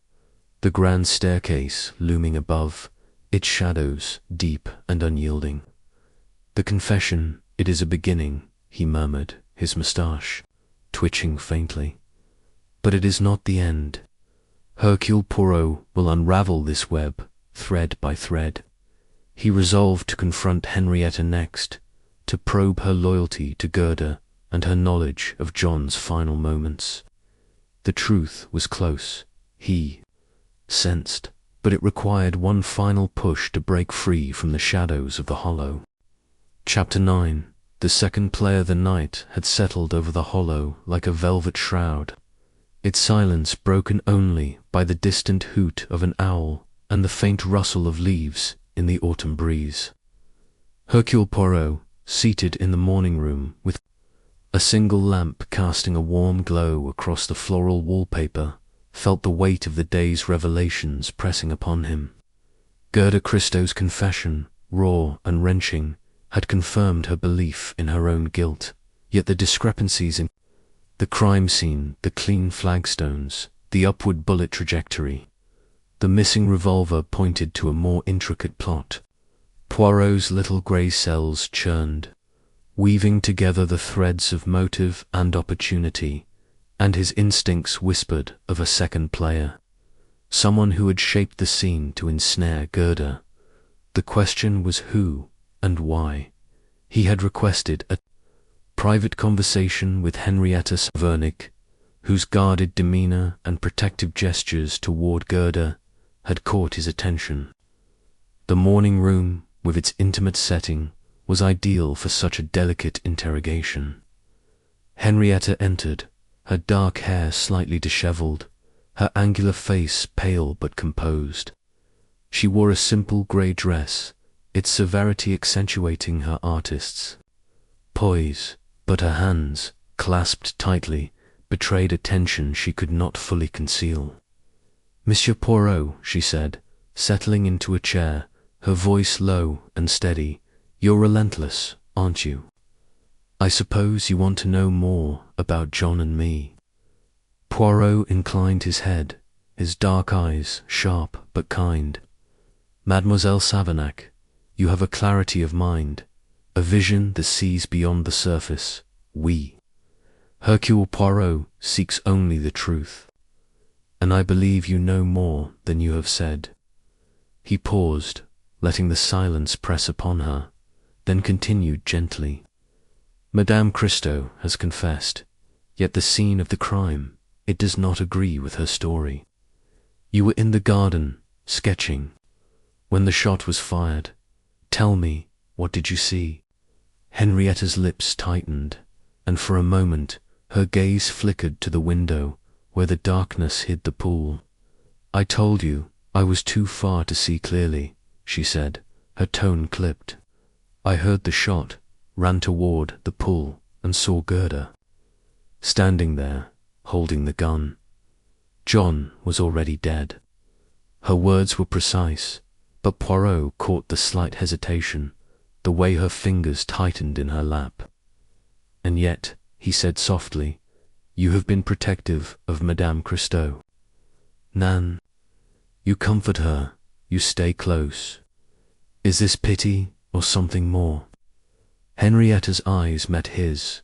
[SPEAKER 1] the grand staircase looming above, its shadows deep and unyielding. The confession, it is a beginning, he murmured, his moustache twitching faintly. But it is not the end. Hercule Poirot will unravel this web, thread by thread. He resolved to confront Henrietta next, to probe her loyalty to Gerda and her knowledge of John's final moments. The truth was close, he sensed, but it required one final push to break free from the shadows of the hollow. Chapter 9. The second player the night had settled over the hollow like a velvet shroud, its silence broken only by the distant hoot of an owl and the faint rustle of leaves in the autumn breeze. Hercule Poirot, seated in the morning room with a single lamp casting a warm glow across the floral wallpaper, felt the weight of the day's revelations pressing upon him. Gerda Christow's confession, raw and wrenching, had confirmed her belief in her own guilt, yet the discrepancies in the crime scene, the clean flagstones, the upward bullet trajectory, the missing revolver pointed to a more intricate plot. Poirot's little grey cells churned, weaving together the threads of motive and opportunity, and his instincts whispered of a second player, someone who had shaped the scene to ensnare Gerda. The question was who and why. He had requested a private conversation with Henrietta Vernick, whose guarded demeanor and protective gestures toward Gerda had caught his attention. The morning room, with its intimate setting, was ideal for such a delicate interrogation. Henrietta entered, her dark hair slightly disheveled, her angular face pale but composed. She wore a simple grey dress, its severity accentuating her artist's poise, but her hands, clasped tightly, betrayed a tension she could not fully conceal. "Monsieur Poirot," she said, settling into a chair, her voice low and steady, "you're relentless, aren't you? I suppose you want to know more about John and me." Poirot inclined his head, his dark eyes sharp but kind. "Mademoiselle Savanac, you have a clarity of mind, a vision that sees beyond the surface. Oui. Hercule Poirot seeks only the truth, and I believe you know more than you have said." He paused, letting the silence press upon her, then continued gently. Madame Christie has confessed, yet the scene of the crime, it does not agree with her story. You were in the garden, sketching, when the shot was fired. Tell me, what did you see? Henrietta's lips tightened, and for a moment her gaze flickered to the window where the darkness hid the pool. I told you I was too far to see clearly, she said, her tone clipped. I heard the shot, ran toward the pool, and saw Gerda standing there, holding the gun. John was already dead. Her words were precise, but Poirot caught the slight hesitation, the way her fingers tightened in her lap. And yet, he said softly, you have been protective of Madame Christie. Nan, you comfort her, you stay close. Is this pity or something more? Henrietta's eyes met his,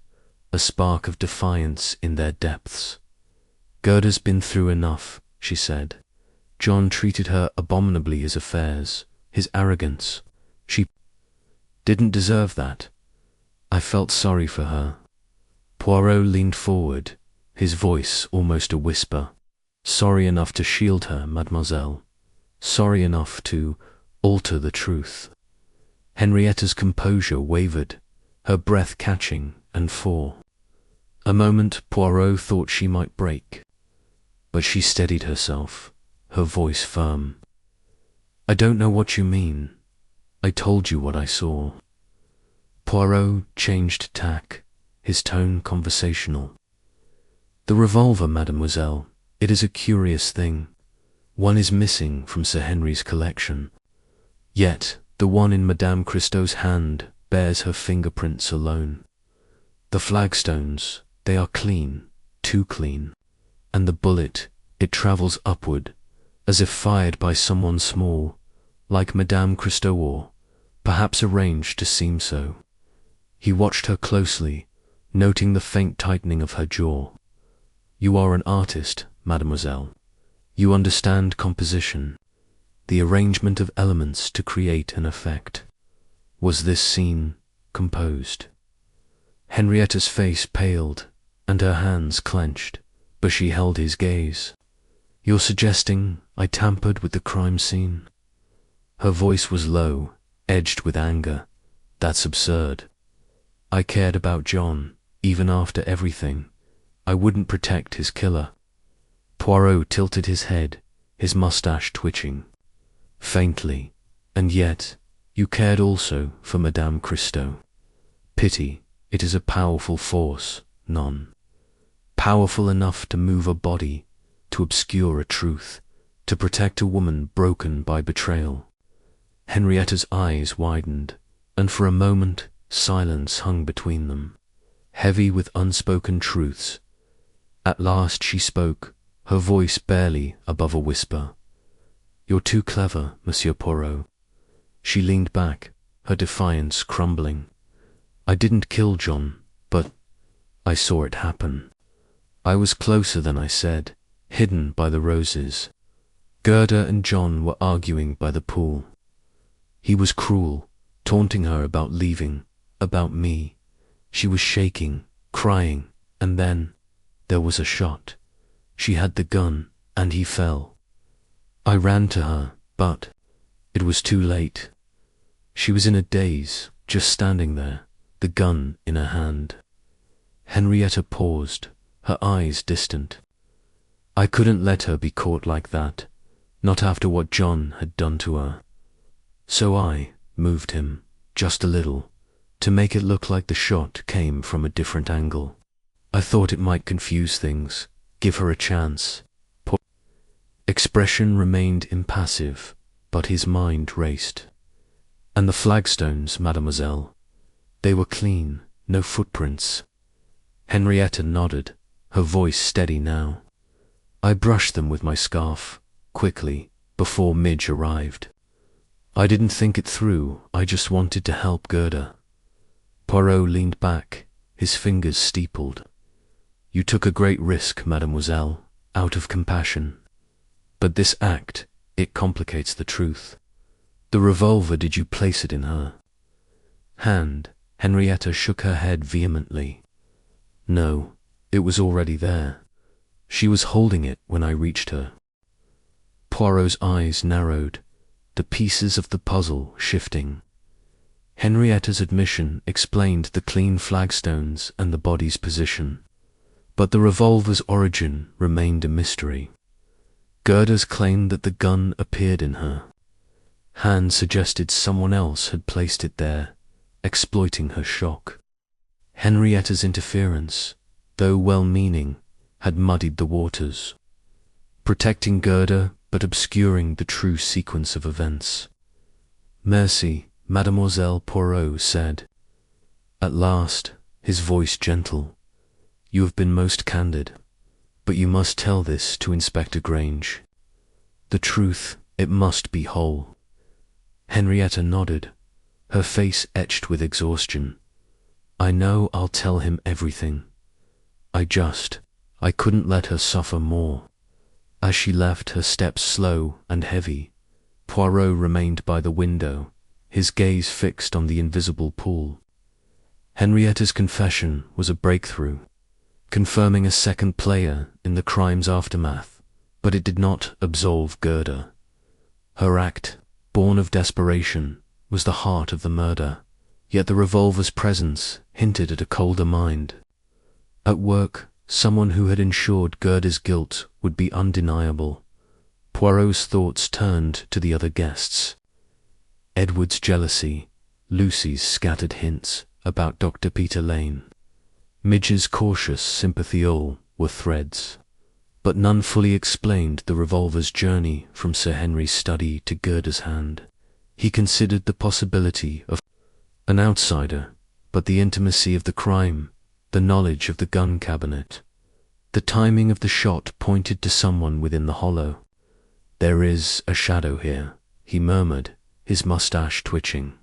[SPEAKER 1] a spark of defiance in their depths. Gerda's been through enough, she said. John treated her abominably his affairs, his arrogance. She didn't deserve that. I felt sorry for her. Poirot leaned forward, his voice almost a whisper. Sorry enough to shield her, mademoiselle. Sorry enough to alter the truth. Henrietta's composure wavered, her breath catching, and for a moment Poirot thought she might break. But she steadied herself, her voice firm. I don't know what you mean. I told you what I saw. Poirot changed tack, his tone conversational. The revolver, mademoiselle, it is a curious thing. One is missing from Sir Henry's collection. Yet the one in Madame Christie's hand bears her fingerprints alone. The flagstones, they are clean, too clean. And the bullet, it travels upward, as if fired by someone small, like Madame Christie, or perhaps arranged to seem so. He watched her closely, noting the faint tightening of her jaw. You are an artist, mademoiselle. You understand composition, the arrangement of elements to create an effect. Was this scene composed? Henrietta's face paled, and her hands clenched, but she held his gaze. You're suggesting I tampered with the crime scene? Her voice was low, edged with anger. That's absurd. I cared about John, even after everything. I wouldn't protect his killer. Poirot tilted his head, his mustache twitching. Faintly, and yet, you cared also for Madame Christie. Pity, it is a powerful force, none. Powerful enough to move a body, to obscure a truth, to protect a woman broken by betrayal. Henrietta's eyes widened, and for a moment silence hung between them, heavy with unspoken truths. At last she spoke, her voice barely above a whisper. You're too clever, Monsieur Poirot. She leaned back, her defiance crumbling. I didn't kill John, but I saw it happen. I was closer than I said, hidden by the roses. Gerda and John were arguing by the pool. He was cruel, taunting her about leaving, about me. She was shaking, crying, and then there was a shot. She had the gun, and he fell. I ran to her, but it was too late. She was in a daze, just standing there, the gun in her hand. Henrietta paused, her eyes distant. I couldn't let her be caught like that, not after what John had done to her. So I moved him, just a little, to make it look like the shot came from a different angle. I thought it might confuse things, give her a chance. Expression remained impassive, but his mind raced. And the flagstones, mademoiselle, they were clean, no footprints. Henrietta nodded, her voice steady now. I brushed them with my scarf, quickly, before Midge arrived. I didn't think it through, I just wanted to help Gerda. Poirot leaned back, his fingers steepled. You took a great risk, mademoiselle, out of compassion. But this act, it complicates the truth. The revolver, did you place it in her hand? Henrietta shook her head vehemently. No, it was already there. She was holding it when I reached her. Poirot's eyes narrowed, the pieces of the puzzle shifting. Henrietta's admission explained the clean flagstones and the body's position, but the revolver's origin remained a mystery. Gerda's claim that the gun appeared in her hand suggested someone else had placed it there, exploiting her shock. Henrietta's interference, though well-meaning, had muddied the waters, protecting Gerda but obscuring the true sequence of events. Merci, Mademoiselle Poirot said. At last, his voice gentle. You have been most candid, but you must tell this to Inspector Grange. The truth, it must be whole. Henrietta nodded, her face etched with exhaustion. I know I'll tell him everything. I couldn't let her suffer more. As she left, her steps slow and heavy, Poirot remained by the window, his gaze fixed on the invisible pool. Henrietta's confession was a breakthrough, confirming a second player in the crime's aftermath, but it did not absolve Gerda. Her act, born of desperation, was the heart of the murder, yet the revolver's presence hinted at a colder mind. At work, someone who had ensured Gerda's guilt would be undeniable. Poirot's thoughts turned to the other guests. Edward's jealousy, Lucy's scattered hints about Dr. Peter Lane, Midge's cautious sympathy, all were threads, but none fully explained the revolver's journey from Sir Henry's study to Gerda's hand. He considered the possibility of an outsider, but the intimacy of the crime, the knowledge of the gun cabinet, the timing of the shot pointed to someone within the hollow. There is a shadow here, he murmured, his mustache twitching.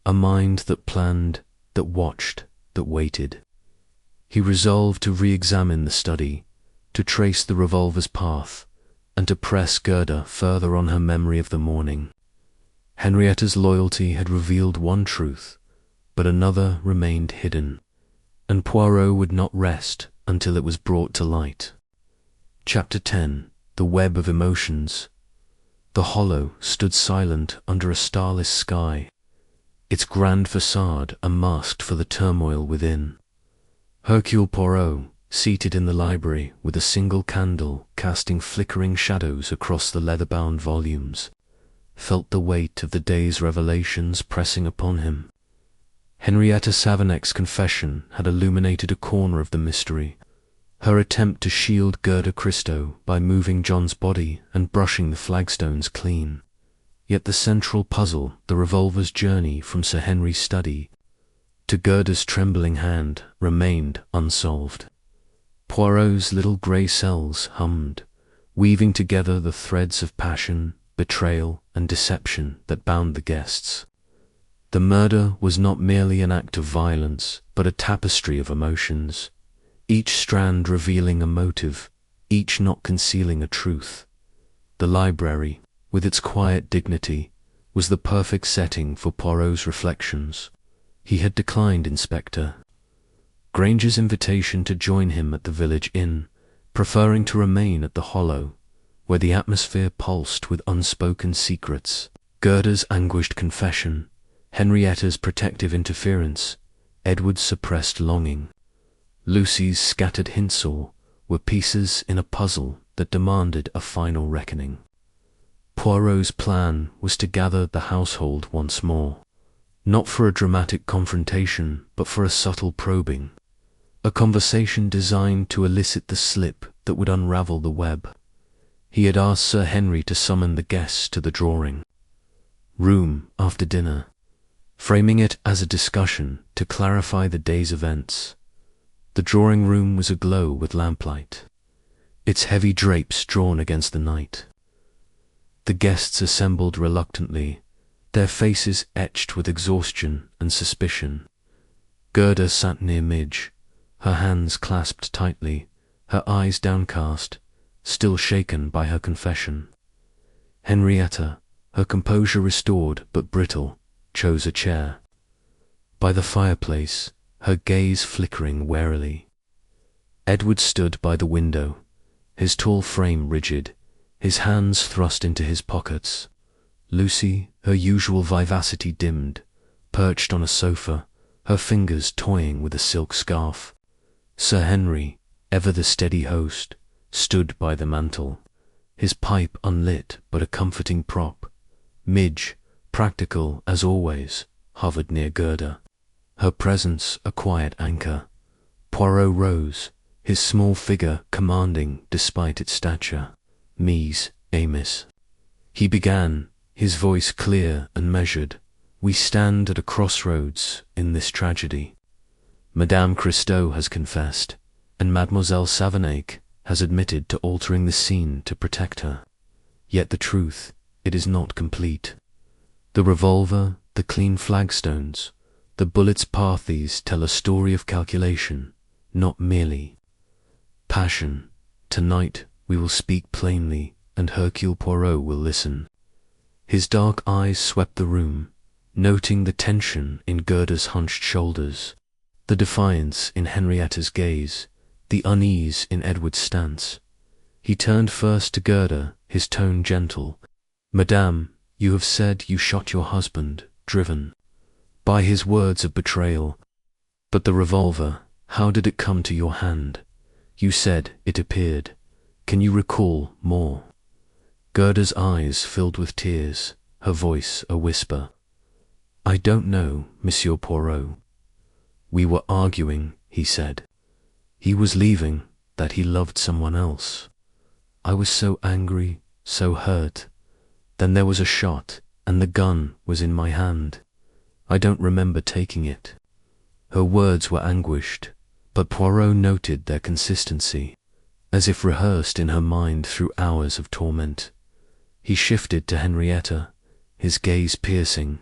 [SPEAKER 1] A mind that planned, that watched, that waited. He resolved to re-examine the study, to trace the revolver's path, and to press Gerda further on her memory of the morning. Henrietta's loyalty had revealed one truth, but another remained hidden, and Poirot would not rest until it was brought to light. Chapter 10. The Web of Emotions. The hollow stood silent under a starless sky, its grand facade unmasked for the turmoil within. Hercule Poirot, seated in the library with a single candle casting flickering shadows across the leather-bound volumes, felt the weight of the day's revelations pressing upon him. Henrietta Savernak's confession had illuminated a corner of the mystery, her attempt to shield Gerda Christie by moving John's body and brushing the flagstones clean. Yet the central puzzle, the revolver's journey from Sir Henry's study to Gerda's trembling hand, remained unsolved. Poirot's little grey cells hummed, weaving together the threads of passion, betrayal, and deception that bound the guests. The murder was not merely an act of violence, but a tapestry of emotions, each strand revealing a motive, each not concealing a truth. The library, with its quiet dignity, was the perfect setting for Poirot's reflections. He had declined Inspector Grange's invitation to join him at the village inn, preferring to remain at the hollow, where the atmosphere pulsed with unspoken secrets. Gerda's anguished confession, Henrietta's protective interference, Edward's suppressed longing, Lucy's scattered hints, all were pieces in a puzzle that demanded a final reckoning. Poirot's plan was to gather the household once more, not for a dramatic confrontation, but for a subtle probing, a conversation designed to elicit the slip that would unravel the web. He had asked Sir Henry to summon the guests to the drawing room after dinner, framing it as a discussion to clarify the day's events. The drawing room was aglow with lamplight, its heavy drapes drawn against the night. The guests assembled reluctantly, their faces etched with exhaustion and suspicion. Gerda sat near Midge, her hands clasped tightly, her eyes downcast, still shaken by her confession. Henrietta, her composure restored but brittle, chose a chair. By the fireplace, her gaze flickering warily. Edward stood by the window, his tall frame rigid, his hands thrust into his pockets. Lucy, her usual vivacity dimmed, perched on a sofa, her fingers toying with a silk scarf. Sir Henry, ever the steady host, stood by the mantel, his pipe unlit but a comforting prop. Midge, practical as always, hovered near Gerda, her presence a quiet anchor. Poirot rose, his small figure commanding despite its stature. "Mise, Amos," he began, his voice clear and measured. "We stand at a crossroads in this tragedy. Madame Christie has confessed, and Mademoiselle Savonaré has admitted to altering the scene to protect her. Yet the truth, it is not complete. The revolver, the clean flagstones, the bullets' paths tell a story of calculation, not merely passion. Tonight we will speak plainly, and Hercule Poirot will listen." His dark eyes swept the room, noting the tension in Gerda's hunched shoulders, the defiance in Henrietta's gaze, the unease in Edward's stance. He turned first to Gerda, his tone gentle. "Madame, you have said you shot your husband, driven by his words of betrayal. But the revolver, how did it come to your hand? You said it appeared. Can you recall more?" Gerda's eyes filled with tears, her voice a whisper. "I don't know, Monsieur Poirot. We were arguing," he said. "He was leaving, that he loved someone else. I was so angry, so hurt. Then there was a shot, and the gun was in my hand. I don't remember taking it." Her words were anguished, but Poirot noted their consistency, as if rehearsed in her mind through hours of torment. He shifted to Henrietta, his gaze piercing.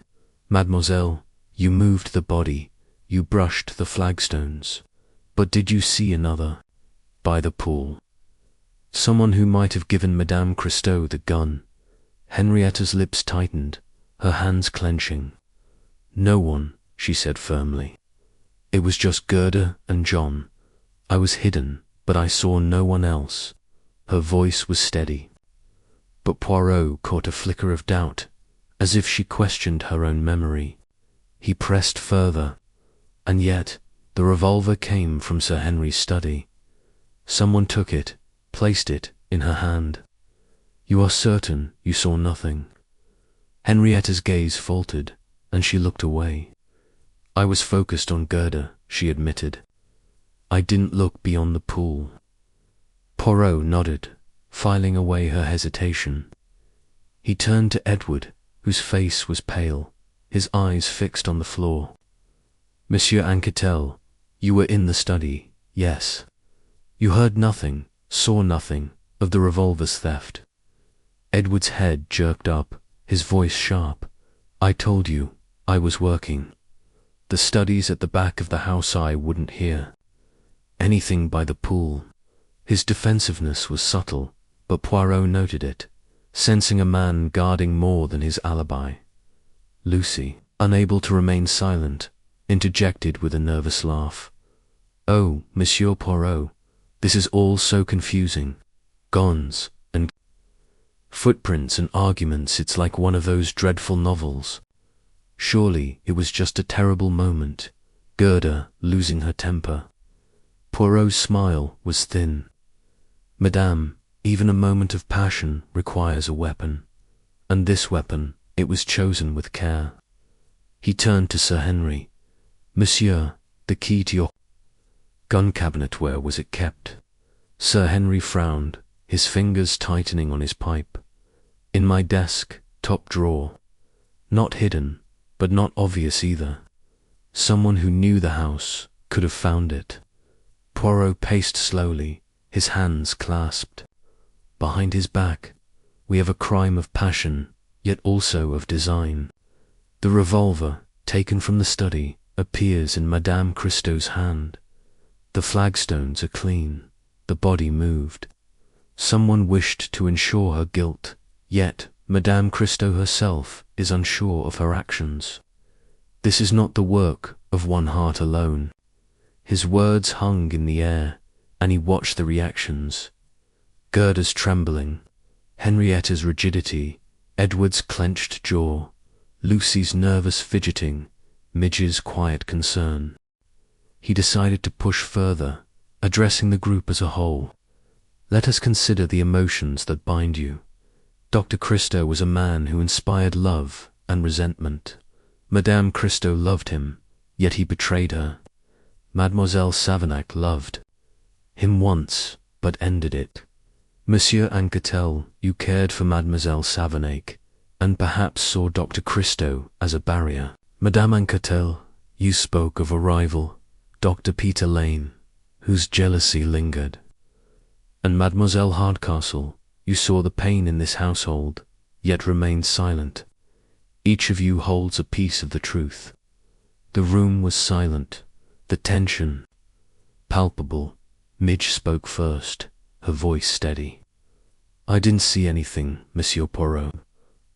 [SPEAKER 1] "Mademoiselle, you moved the body, you brushed the flagstones, but did you see another, by the pool? Someone who might have given Madame Christie the gun?" Henrietta's lips tightened, her hands clenching. "No one," she said firmly. "It was just Gerda and John. I was hidden, but I saw no one else." Her voice was steady. But Poirot caught a flicker of doubt, as if she questioned her own memory. He pressed further. "And yet, the revolver came from Sir Henry's study. Someone took it, placed it in her hand. You are certain you saw nothing?" Henrietta's gaze faltered, and she looked away. "I was focused on Gerda," she admitted. "I didn't look beyond the pool." Poirot nodded, filing away her hesitation. He turned to Edward, whose face was pale, his eyes fixed on the floor. "Monsieur Anquetel, you were in the study, yes. You heard nothing, saw nothing, of the revolver's theft?" Edward's head jerked up, his voice sharp. "I told you, I was working. The study's at the back of the house. I wouldn't hear anything by the pool." His defensiveness was subtle, but Poirot noted it, sensing a man guarding more than his alibi. Lucy, unable to remain silent, interjected with a nervous laugh. "Oh, Monsieur Poirot, this is all so confusing. Guns and footprints and arguments, it's like one of those dreadful novels. Surely it was just a terrible moment, Gerda losing her temper." Poirot's smile was thin. "Madame, even a moment of passion requires a weapon, and this weapon, it was chosen with care." He turned to Sir Henry. "Monsieur, the key to your gun cabinet, where was it kept?" Sir Henry frowned, his fingers tightening on his pipe. "In my desk, top drawer. Not hidden, but not obvious either. Someone who knew the house could have found it." Poirot paced slowly, his hands clasped. "Behind his back, we have a crime of passion, yet also of design. The revolver, taken from the study, appears in Madame Christie's hand. The flagstones are clean, the body moved. Someone wished to ensure her guilt, yet Madame Christie herself is unsure of her actions. This is not the work of one heart alone. His words hung in the air, and he watched the reactions. Gerda's trembling, Henrietta's rigidity, Edward's clenched jaw, Lucy's nervous fidgeting, Midge's quiet concern. He decided to push further, addressing the group as a whole. Let us consider the emotions that bind you. Dr. Christie was a man who inspired love and resentment. Madame Christie loved him, yet he betrayed her. Mademoiselle Savanac loved him once, but ended it. Monsieur Anquetel, you cared for Mademoiselle Savanac, and perhaps saw Dr. Christie as a barrier. Madame Anquetel, you spoke of a rival, Dr. Peter Lane, whose jealousy lingered. And Mademoiselle Hardcastle, you saw the pain in this household, yet remained silent. Each of you holds a piece of the truth. The room was silent, the tension palpable. Midge spoke first, her voice steady. I didn't see anything, Monsieur Poirot.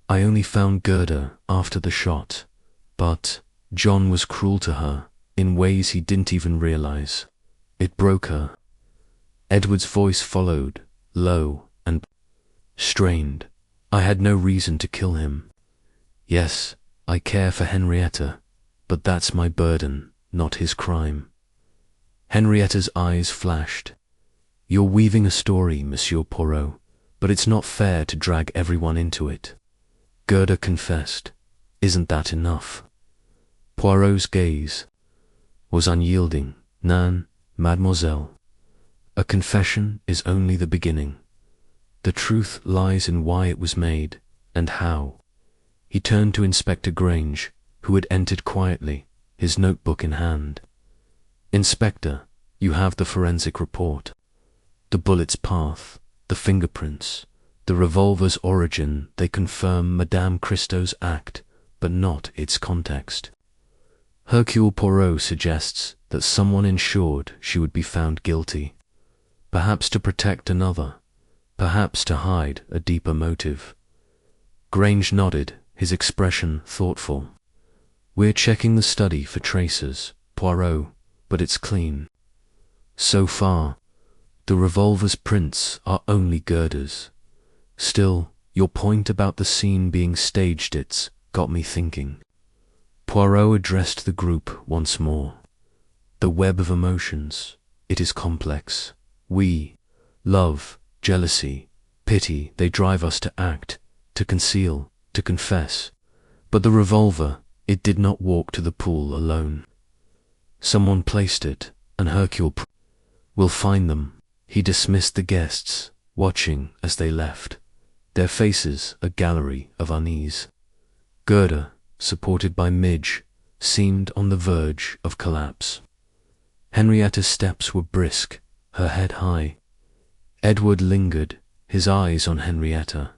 [SPEAKER 1] I only found Gerda after the shot, but John was cruel to her in ways he didn't even realize. It broke her. Edward's voice followed, low and strained. I had no reason to kill him. Yes, I care for Henrietta, but that's my burden, not his crime. Henrietta's eyes flashed. You're weaving a story, Monsieur Poirot, but it's not fair to drag everyone into it. Gerda confessed. Isn't that enough? Poirot's gaze was unyielding. Nan, mademoiselle, a confession is only the beginning. The truth lies in why it was made, and how. He turned to Inspector Grange, who had entered quietly, his notebook in hand. Inspector, you have the forensic report. The bullet's path, the fingerprints, the revolver's origin, they confirm Madame Christie's act, but not its context. Hercule Poirot suggests that someone ensured she would be found guilty, perhaps to protect another, perhaps to hide a deeper motive. Grange nodded, his expression thoughtful. We're checking the study for traces, Poirot, but it's clean. So far, the revolver's prints are only Gerda's. Still, your point about the scene being staged, it's got me thinking. Poirot addressed the group once more. The web of emotions, it is complex. Love, jealousy, pity, they drive us to act, to conceal, to confess. But the revolver, it did not walk to the pool alone. Someone placed it, and Hercule will find them. He dismissed the guests, watching as they left, their faces a gallery of unease. Gerda, supported by Midge, seemed on the verge of collapse. Henrietta's steps were brisk, her head high. Edward lingered, his eyes on Henrietta.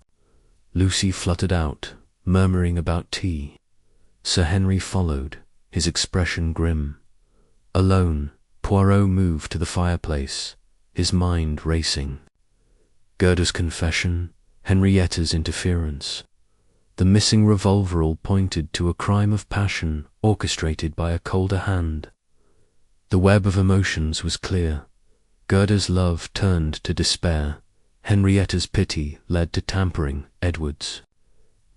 [SPEAKER 1] Lucy fluttered out, murmuring about tea. Sir Henry followed, his expression grim. Alone, Poirot moved to the fireplace, his mind racing. Gerda's confession, Henrietta's interference. The missing revolver all pointed to a crime of passion orchestrated by a colder hand. The web of emotions was clear. Gerda's love turned to despair. Henrietta's pity led to tampering, Edward's.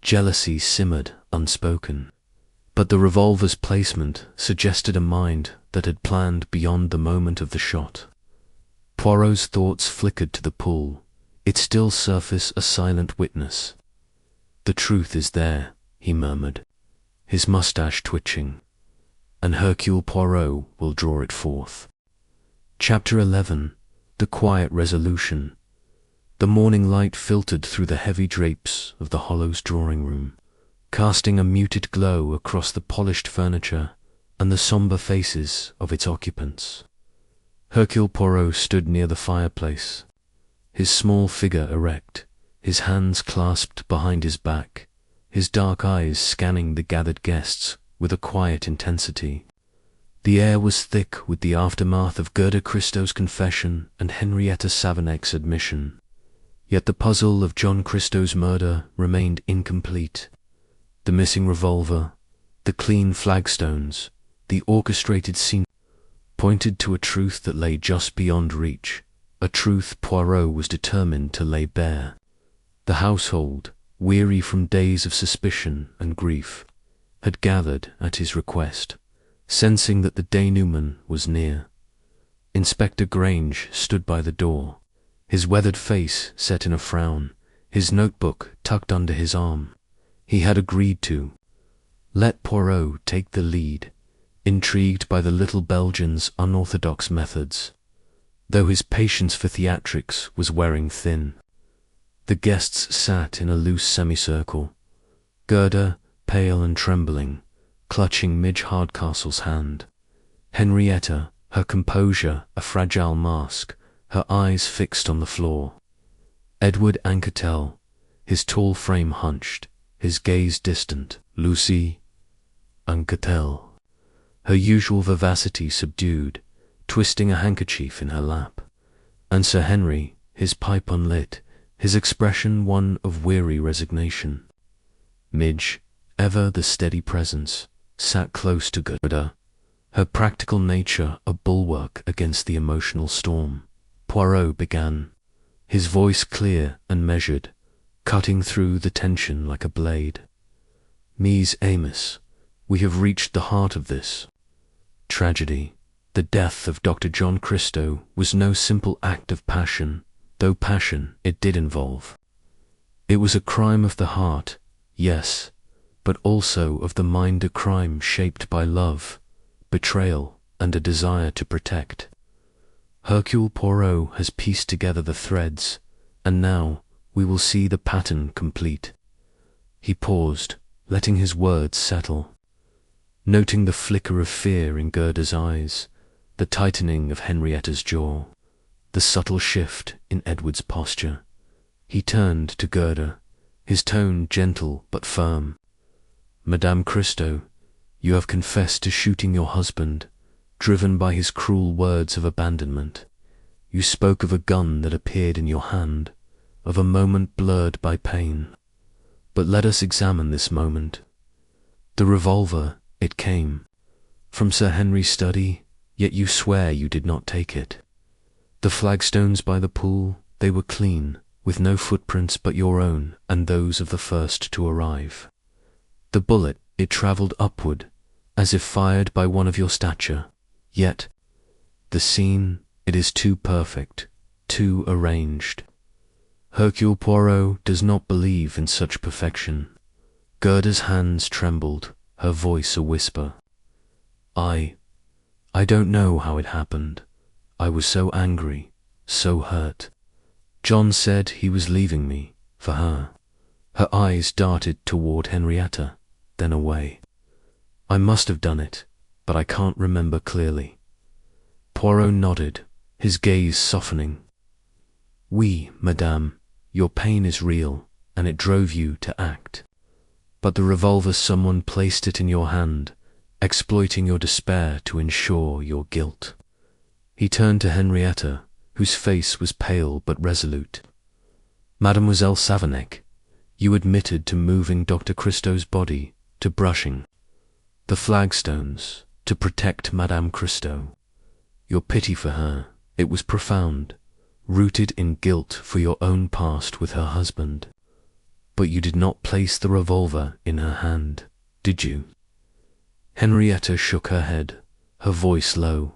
[SPEAKER 1] Jealousy simmered unspoken. But the revolver's placement suggested a mind that had planned beyond the moment of the shot. Poirot's thoughts flickered to the pool. It still surfaced a silent witness. The truth is there, he murmured, his mustache twitching, and Hercule Poirot will draw it forth. Chapter 11. The Quiet Resolution. The morning light filtered through the heavy drapes of the Hollow's drawing room, casting a muted glow across the polished furniture and the sombre faces of its occupants. Hercule Poirot stood near the fireplace, his small figure erect, his hands clasped behind his back, his dark eyes scanning the gathered guests with a quiet intensity. The air was thick with the aftermath of Gerda Christie's confession and Henrietta Savanac's admission. Yet the puzzle of John Christo's murder remained incomplete. The missing revolver, the clean flagstones, the orchestrated scene pointed to a truth that lay just beyond reach, a truth Poirot was determined to lay bare. The household, weary from days of suspicion and grief, had gathered at his request, sensing that the denouement was near. Inspector Grange stood by the door, his weathered face set in a frown, his notebook tucked under his arm. He had agreed to let Poirot take the lead, intrigued by the little Belgian's unorthodox methods, though his patience for theatrics was wearing thin. The guests sat in a loose semicircle, Gerda, pale and trembling, clutching Midge Hardcastle's hand. Henrietta, her composure a fragile mask, her eyes fixed on the floor. Edward Anquetel, his tall frame hunched, his gaze distant. Lucy Anquetel, her usual vivacity subdued, twisting a handkerchief in her lap. And Sir Henry, his pipe unlit, his expression one of weary resignation. Midge, ever the steady presence, sat close to Gerda, her practical nature a bulwark against the emotional storm. Poirot began, his voice clear and measured, cutting through the tension like a blade. Mies Amos, we have reached the heart of this tragedy. The death of Dr. John Christo was no simple act of passion, though passion it did involve. It was a crime of the heart, yes, but also of the mind, a crime shaped by love, betrayal, and a desire to protect. Hercule Poirot has pieced together the threads, and now we will see the pattern complete. He paused, letting his words settle, noting the flicker of fear in Gerda's eyes, the tightening of Henrietta's jaw, the subtle shift in Edward's posture. He turned to Gerda, his tone gentle but firm. Madame Christo, you have confessed to shooting your husband, driven by his cruel words of abandonment. You spoke of a gun that appeared in your hand, of a moment blurred by pain. But let us examine this moment. The revolver, it came from Sir Henry's study, yet you swear you did not take it. The flagstones by the pool, they were clean, with no footprints but your own and those of the first to arrive. The bullet, it travelled upward, as if fired by one of your stature, yet the scene, it is too perfect, too arranged. Hercule Poirot does not believe in such perfection. Gerda's hands trembled, her voice a whisper. I don't know how it happened. I was so angry, so hurt. John said he was leaving me, for her. Her eyes darted toward Henrietta, then away. I must have done it, but I can't remember clearly. Poirot nodded, his gaze softening. Oui, madame, your pain is real, and it drove you to act. But the revolver, someone placed it in your hand, exploiting your despair to ensure your guilt. He turned to Henrietta, whose face was pale but resolute. Mademoiselle Savernec, you admitted to moving Dr. Christo's body, to brushing the flagstones, to protect Madame Christo. Your pity for her, it was profound, rooted in guilt for your own past with her husband. But you did not place the revolver in her hand, did you? Henrietta shook her head, her voice low.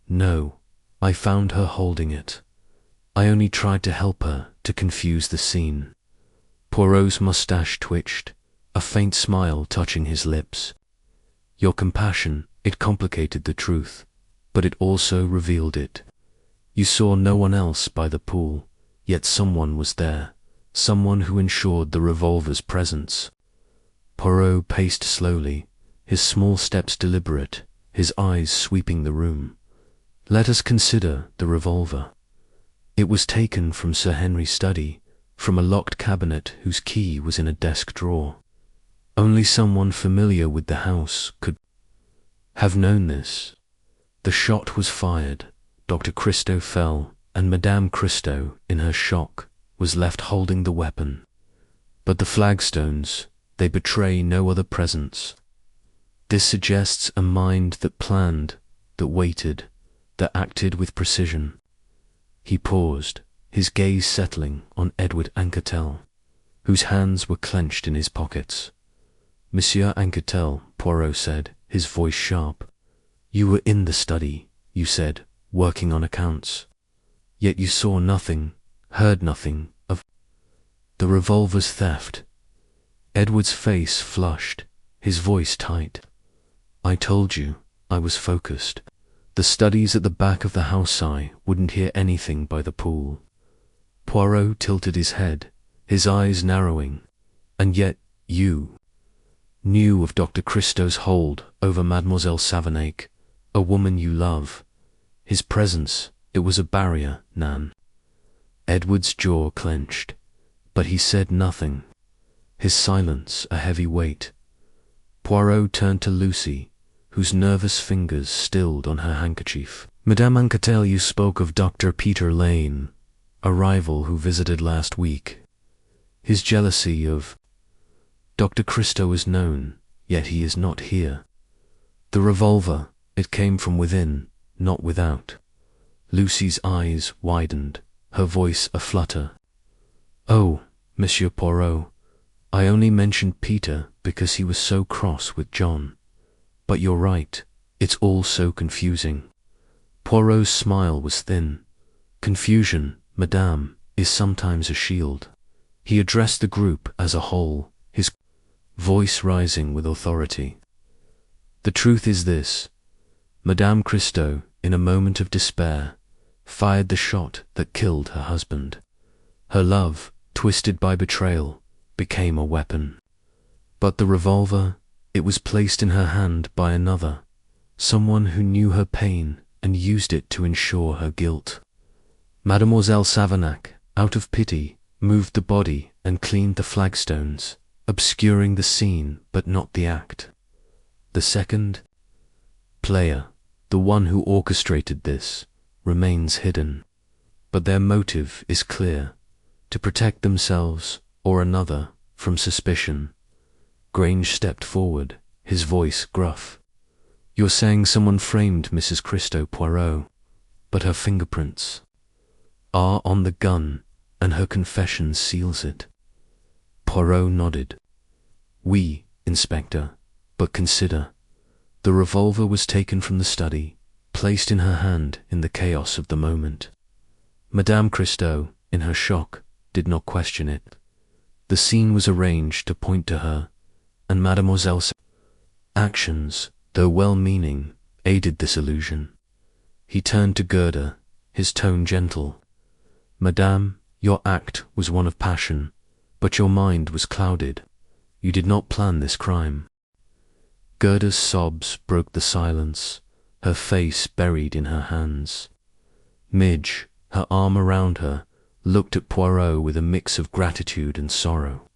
[SPEAKER 1] No, I found her holding it. I only tried to help her, to confuse the scene. Poirot's moustache twitched, a faint smile touching his lips. Your compassion, it complicated the truth, but it also revealed it. You saw no one else by the pool, yet someone was there, someone who ensured the revolver's presence. Poirot paced slowly, his small steps deliberate, his eyes sweeping the room. Let us consider the revolver. It was taken from Sir Henry's study, from a locked cabinet whose key was in a desk drawer. Only someone familiar with the house could have known this. The shot was fired, Dr. Christo fell, and Madame Christo, in her shock, was left holding the weapon. But the flagstones, they betray no other presence. This suggests a mind that planned, that waited, that acted with precision. He paused, his gaze settling on Edward Anquetel, whose hands were clenched in his pockets. "Monsieur Anquetel," Poirot said, his voice sharp, "you were in the study, you said, working on accounts. Yet you saw nothing, heard nothing of the revolver's theft." Edward's face flushed, his voice tight. "I told you, I was focused. The studies at the back of the house wouldn't hear anything by the pool." Poirot tilted his head, his eyes narrowing. "And yet you knew of Dr. Christo's hold over Mademoiselle Savonaré, a woman you love. His presence, it was a barrier, Nan." Edward's jaw clenched, but he said nothing, his silence a heavy weight. Poirot turned to Lucy, whose nervous fingers stilled on her handkerchief. "Madame Anquetel, you spoke of Dr. Peter Lane, a rival who visited last week. His jealousy of Dr. Christo is known, yet he is not here. The revolver, it came from within, not without." Lucy's eyes widened, her voice a flutter. "Oh, Monsieur Poirot, I only mentioned Peter because he was so cross with John. But you're right, it's all so confusing." Poirot's smile was thin. "Confusion, madame, is sometimes a shield." He addressed the group as a whole, his voice rising with authority. "The truth is this. Madame Christo, in a moment of despair, fired the shot that killed her husband. Her love, twisted by betrayal, became a weapon. But the revolver, it was placed in her hand by another, someone who knew her pain and used it to ensure her guilt. Mademoiselle Savonaré, out of pity, moved the body and cleaned the flagstones, obscuring the scene but not the act. The second player, the one who orchestrated this, remains hidden. But their motive is clear: to protect themselves or another from suspicion." Grange stepped forward, his voice gruff. "You're saying someone framed Mrs. Christo, Poirot, but her fingerprints are on the gun, and her confession seals it." Poirot nodded. "Oui, Inspector, but consider. The revolver was taken from the study, placed in her hand in the chaos of the moment. Madame Christo, in her shock, did not question it. The scene was arranged to point to her, and Mademoiselle's actions, though well-meaning, aided this illusion." He turned to Gerda, his tone gentle. "Madame, your act was one of passion, but your mind was clouded. You did not plan this crime." Gerda's sobs broke the silence, her face buried in her hands. Midge, her arm around her, looked at Poirot with a mix of gratitude and sorrow.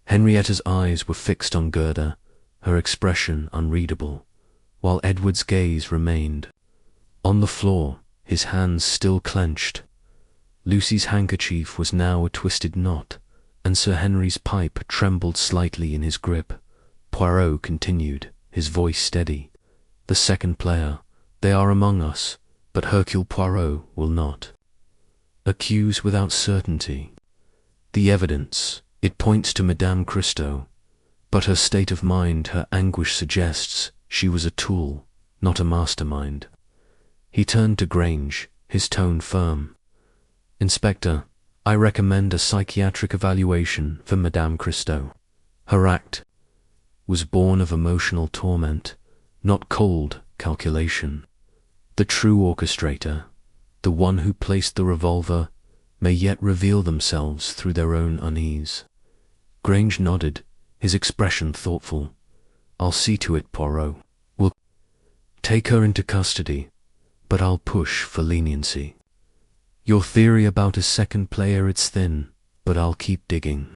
[SPEAKER 1] Henrietta's eyes were fixed on Gerda, her expression unreadable, while Edward's gaze remained. On the floor, his hands still clenched. Lucy's handkerchief was now a twisted knot, and Sir Henry's pipe trembled slightly in his grip. Poirot continued, his voice steady. "The second player, they are among us, but Hercule Poirot will not. Accuse without certainty. The evidence, it points to Madame Christo, but her state of mind, her anguish suggests she was a tool, not a mastermind." He turned to Grange, his tone firm. "Inspector, I recommend a psychiatric evaluation for Madame Christo. Her act was born of emotional torment, not cold calculation. The true orchestrator, the one who placed the revolver, may yet reveal themselves through their own unease." Grange nodded, his expression thoughtful. "I'll see to it, Poirot. We'll take her into custody, but I'll push for leniency. Your theory about a second player, it's thin, but I'll keep digging."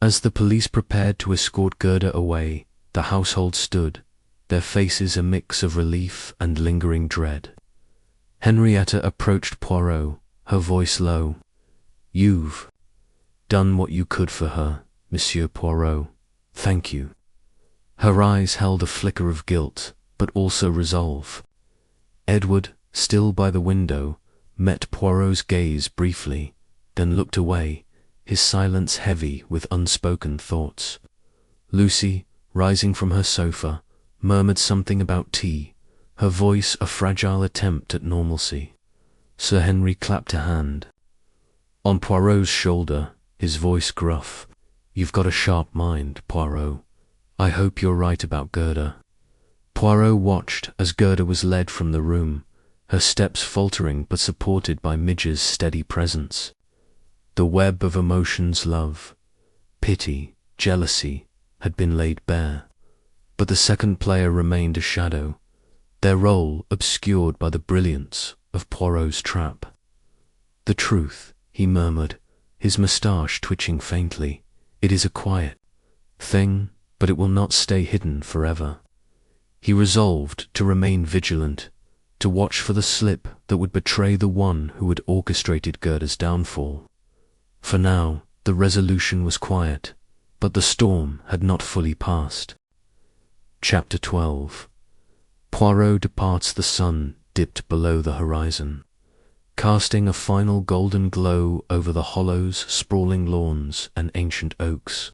[SPEAKER 1] As the police prepared to escort Gerda away, the household stood, their faces a mix of relief and lingering dread. Henrietta approached Poirot, her voice low. You've done what you could for her, Monsieur Poirot. Thank you. Her eyes held a flicker of guilt, but also resolve. Edward, still by the window, met Poirot's gaze briefly, then looked away, his silence heavy with unspoken thoughts. Lucy, rising from her sofa, murmured something about tea, her voice a fragile attempt at normalcy. Sir Henry clapped a hand on Poirot's shoulder, his voice gruff. You've got a sharp mind, Poirot. I hope you're right about Gerda. Poirot watched as Gerda was led from the room, her steps faltering but supported by Midge's steady presence. The web of emotions, love, pity, jealousy, had been laid bare, but the second player remained a shadow, their role obscured by the brilliance of Poirot's trap. The truth, he murmured, his moustache twitching faintly. It is a quiet thing, but it will not stay hidden forever. He resolved to remain vigilant, to watch for the slip that would betray the one who had orchestrated Gerda's downfall. For now, the resolution was quiet, but the storm had not fully passed. Chapter 12. Poirot departs. The sun dipped below the horizon, casting a final golden glow over the hollows, sprawling lawns, and ancient oaks.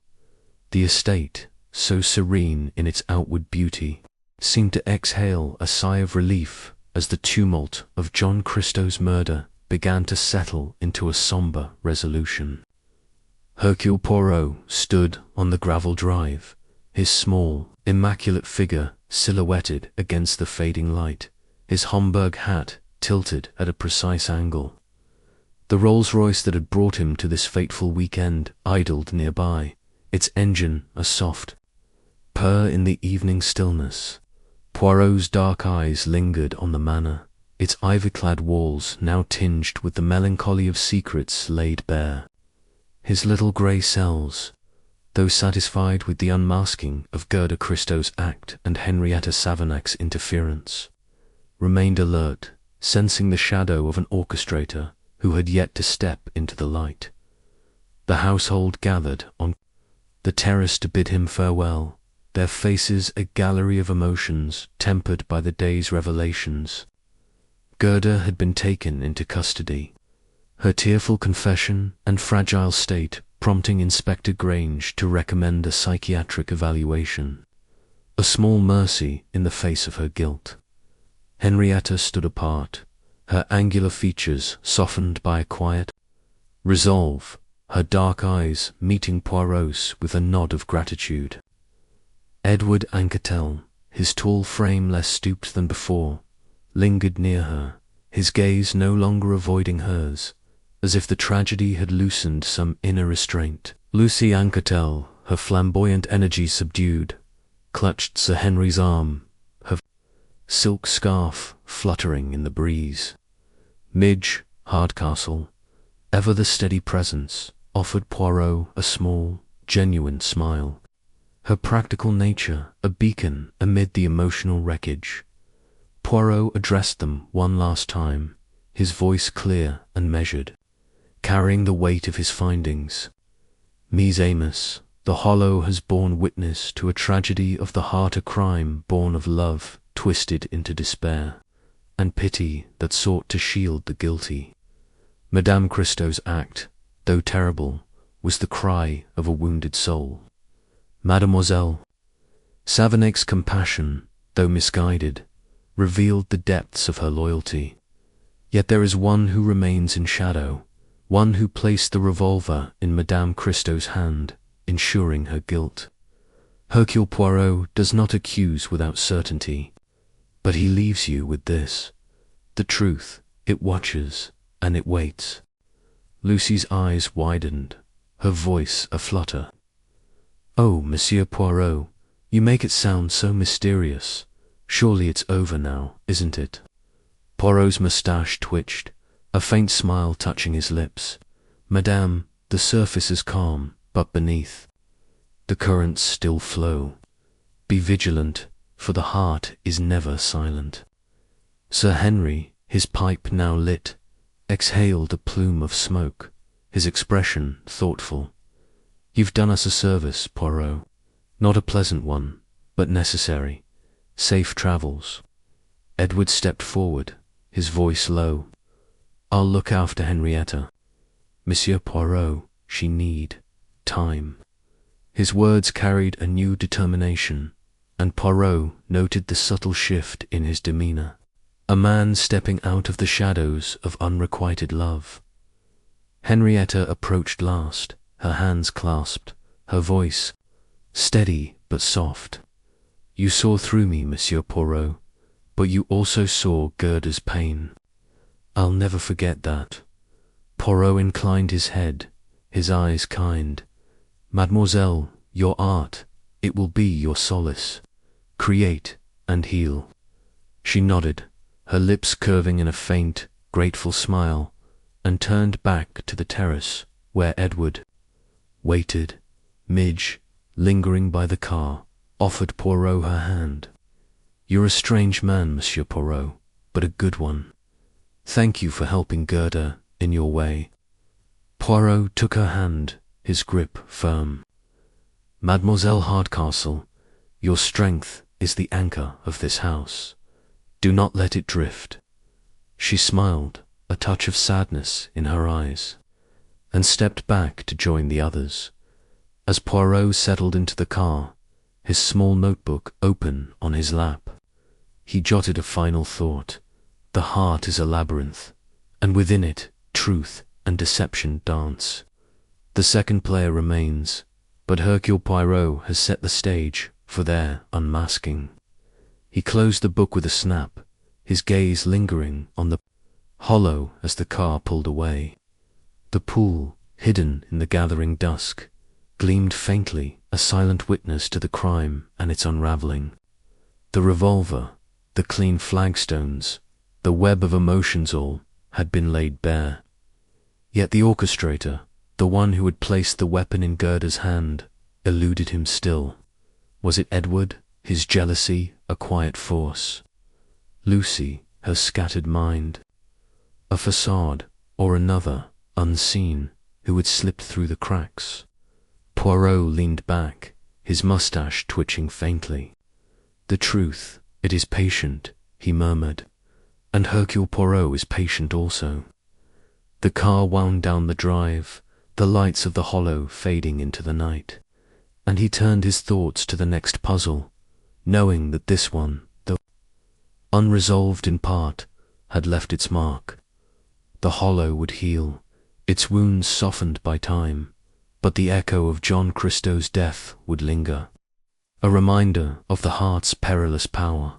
[SPEAKER 1] The estate, so serene in its outward beauty, seemed to exhale a sigh of relief as the tumult of John Christow's murder began to settle into a sombre resolution. Hercule Poirot stood on the gravel drive, his small, immaculate figure silhouetted against the fading light, his Homburg hat tilted at a precise angle. The Rolls-Royce that had brought him to this fateful weekend idled nearby, its engine a soft purr in the evening stillness. Poirot's dark eyes lingered on the manor, its ivy-clad walls now tinged with the melancholy of secrets laid bare. His little grey cells, though satisfied with the unmasking of Gerda Christow's act and Henrietta Savernak's interference, remained alert, sensing the shadow of an orchestrator who had yet to step into the light. The household gathered on the terrace to bid him farewell, their faces a gallery of emotions tempered by the day's revelations. Gerda had been taken into custody, her tearful confession and fragile state prompting Inspector Grange to recommend a psychiatric evaluation, a small mercy in the face of her guilt. Henrietta stood apart, her angular features softened by a quiet resolve, her dark eyes meeting Poirot's with a nod of gratitude. Edward Anquetel, his tall frame less stooped than before, lingered near her, his gaze no longer avoiding hers, as if the tragedy had loosened some inner restraint. Lucy Anquetel, her flamboyant energy subdued, clutched Sir Henry's arm, her silk scarf fluttering in the breeze. Midge Hardcastle, ever the steady presence, offered Poirot a small, genuine smile, her practical nature a beacon amid the emotional wreckage. Poirot addressed them one last time, his voice clear and measured, carrying the weight of his findings. Mies Amos, the hollow has borne witness to a tragedy of the heart, a crime born of love twisted into despair, and pity that sought to shield the guilty. Madame Christow's act, though terrible, was the cry of a wounded soul. Mademoiselle Savernak's compassion, though misguided, revealed the depths of her loyalty. Yet there is one who remains in shadow, one who placed the revolver in Madame Christow's hand, ensuring her guilt. Hercule Poirot does not accuse without certainty, but he leaves you with this: the truth, it watches, and it waits. Lucy's eyes widened, her voice a flutter. Oh, Monsieur Poirot, you make it sound so mysterious. Surely it's over now, isn't it? Poirot's moustache twitched, a faint smile touching his lips. Madame, the surface is calm, but beneath, the currents still flow. Be vigilant, for the heart is never silent. Sir Henry, his pipe now lit, exhaled a plume of smoke, his expression thoughtful. "You've done us a service, Poirot. Not a pleasant one, but necessary. Safe travels." Edward stepped forward, his voice low. "I'll look after Henrietta. Monsieur Poirot, she need time." His words carried a new determination, and Poirot noted the subtle shift in his demeanor. A man stepping out of the shadows of unrequited love. Henrietta approached last, her hands clasped, her voice steady but soft. "You saw through me, Monsieur Poirot, but you also saw Gerda's pain. I'll never forget that." Poirot inclined his head, his eyes kind. "Mademoiselle, your art, it will be your solace. Create and heal." She nodded, her lips curving in a faint, grateful smile, and turned back to the terrace where Edward waited. Midge, lingering by the car, offered Poirot her hand. "You're a strange man, Monsieur Poirot, but a good one. Thank you for helping Gerda in your way." Poirot took her hand, his grip firm. "Mademoiselle Hardcastle, your strength is the anchor of this house. Do not let it drift." She smiled, a touch of sadness in her eyes, and stepped back to join the others. As Poirot settled into the car, his small notebook open on his lap, he jotted a final thought. The heart is a labyrinth, and within it truth and deception dance. The second player remains, but Hercule Poirot has set the stage for their unmasking. He closed the book with a snap, his gaze lingering on the hollow as the car pulled away. The pool, hidden in the gathering dusk, gleamed faintly, a silent witness to the crime and its unraveling. The revolver, the clean flagstones, the web of emotions, all had been laid bare. Yet the orchestrator, the one who had placed the weapon in Gerda's hand, eluded him still. Was it Edward, his jealousy a quiet force? Lucy, her scattered mind? A facade, or another, unseen, who had slipped through the cracks? Poirot leaned back, his mustache twitching faintly. "The truth, it is patient," he murmured, "and Hercule Poirot is patient also." The car wound down the drive, the lights of the hollow fading into the night, and he turned his thoughts to the next puzzle, knowing that this one, though unresolved in part, had left its mark. The hollow would heal, its wounds softened by time, but the echo of John Christow's death would linger, a reminder of the heart's perilous power.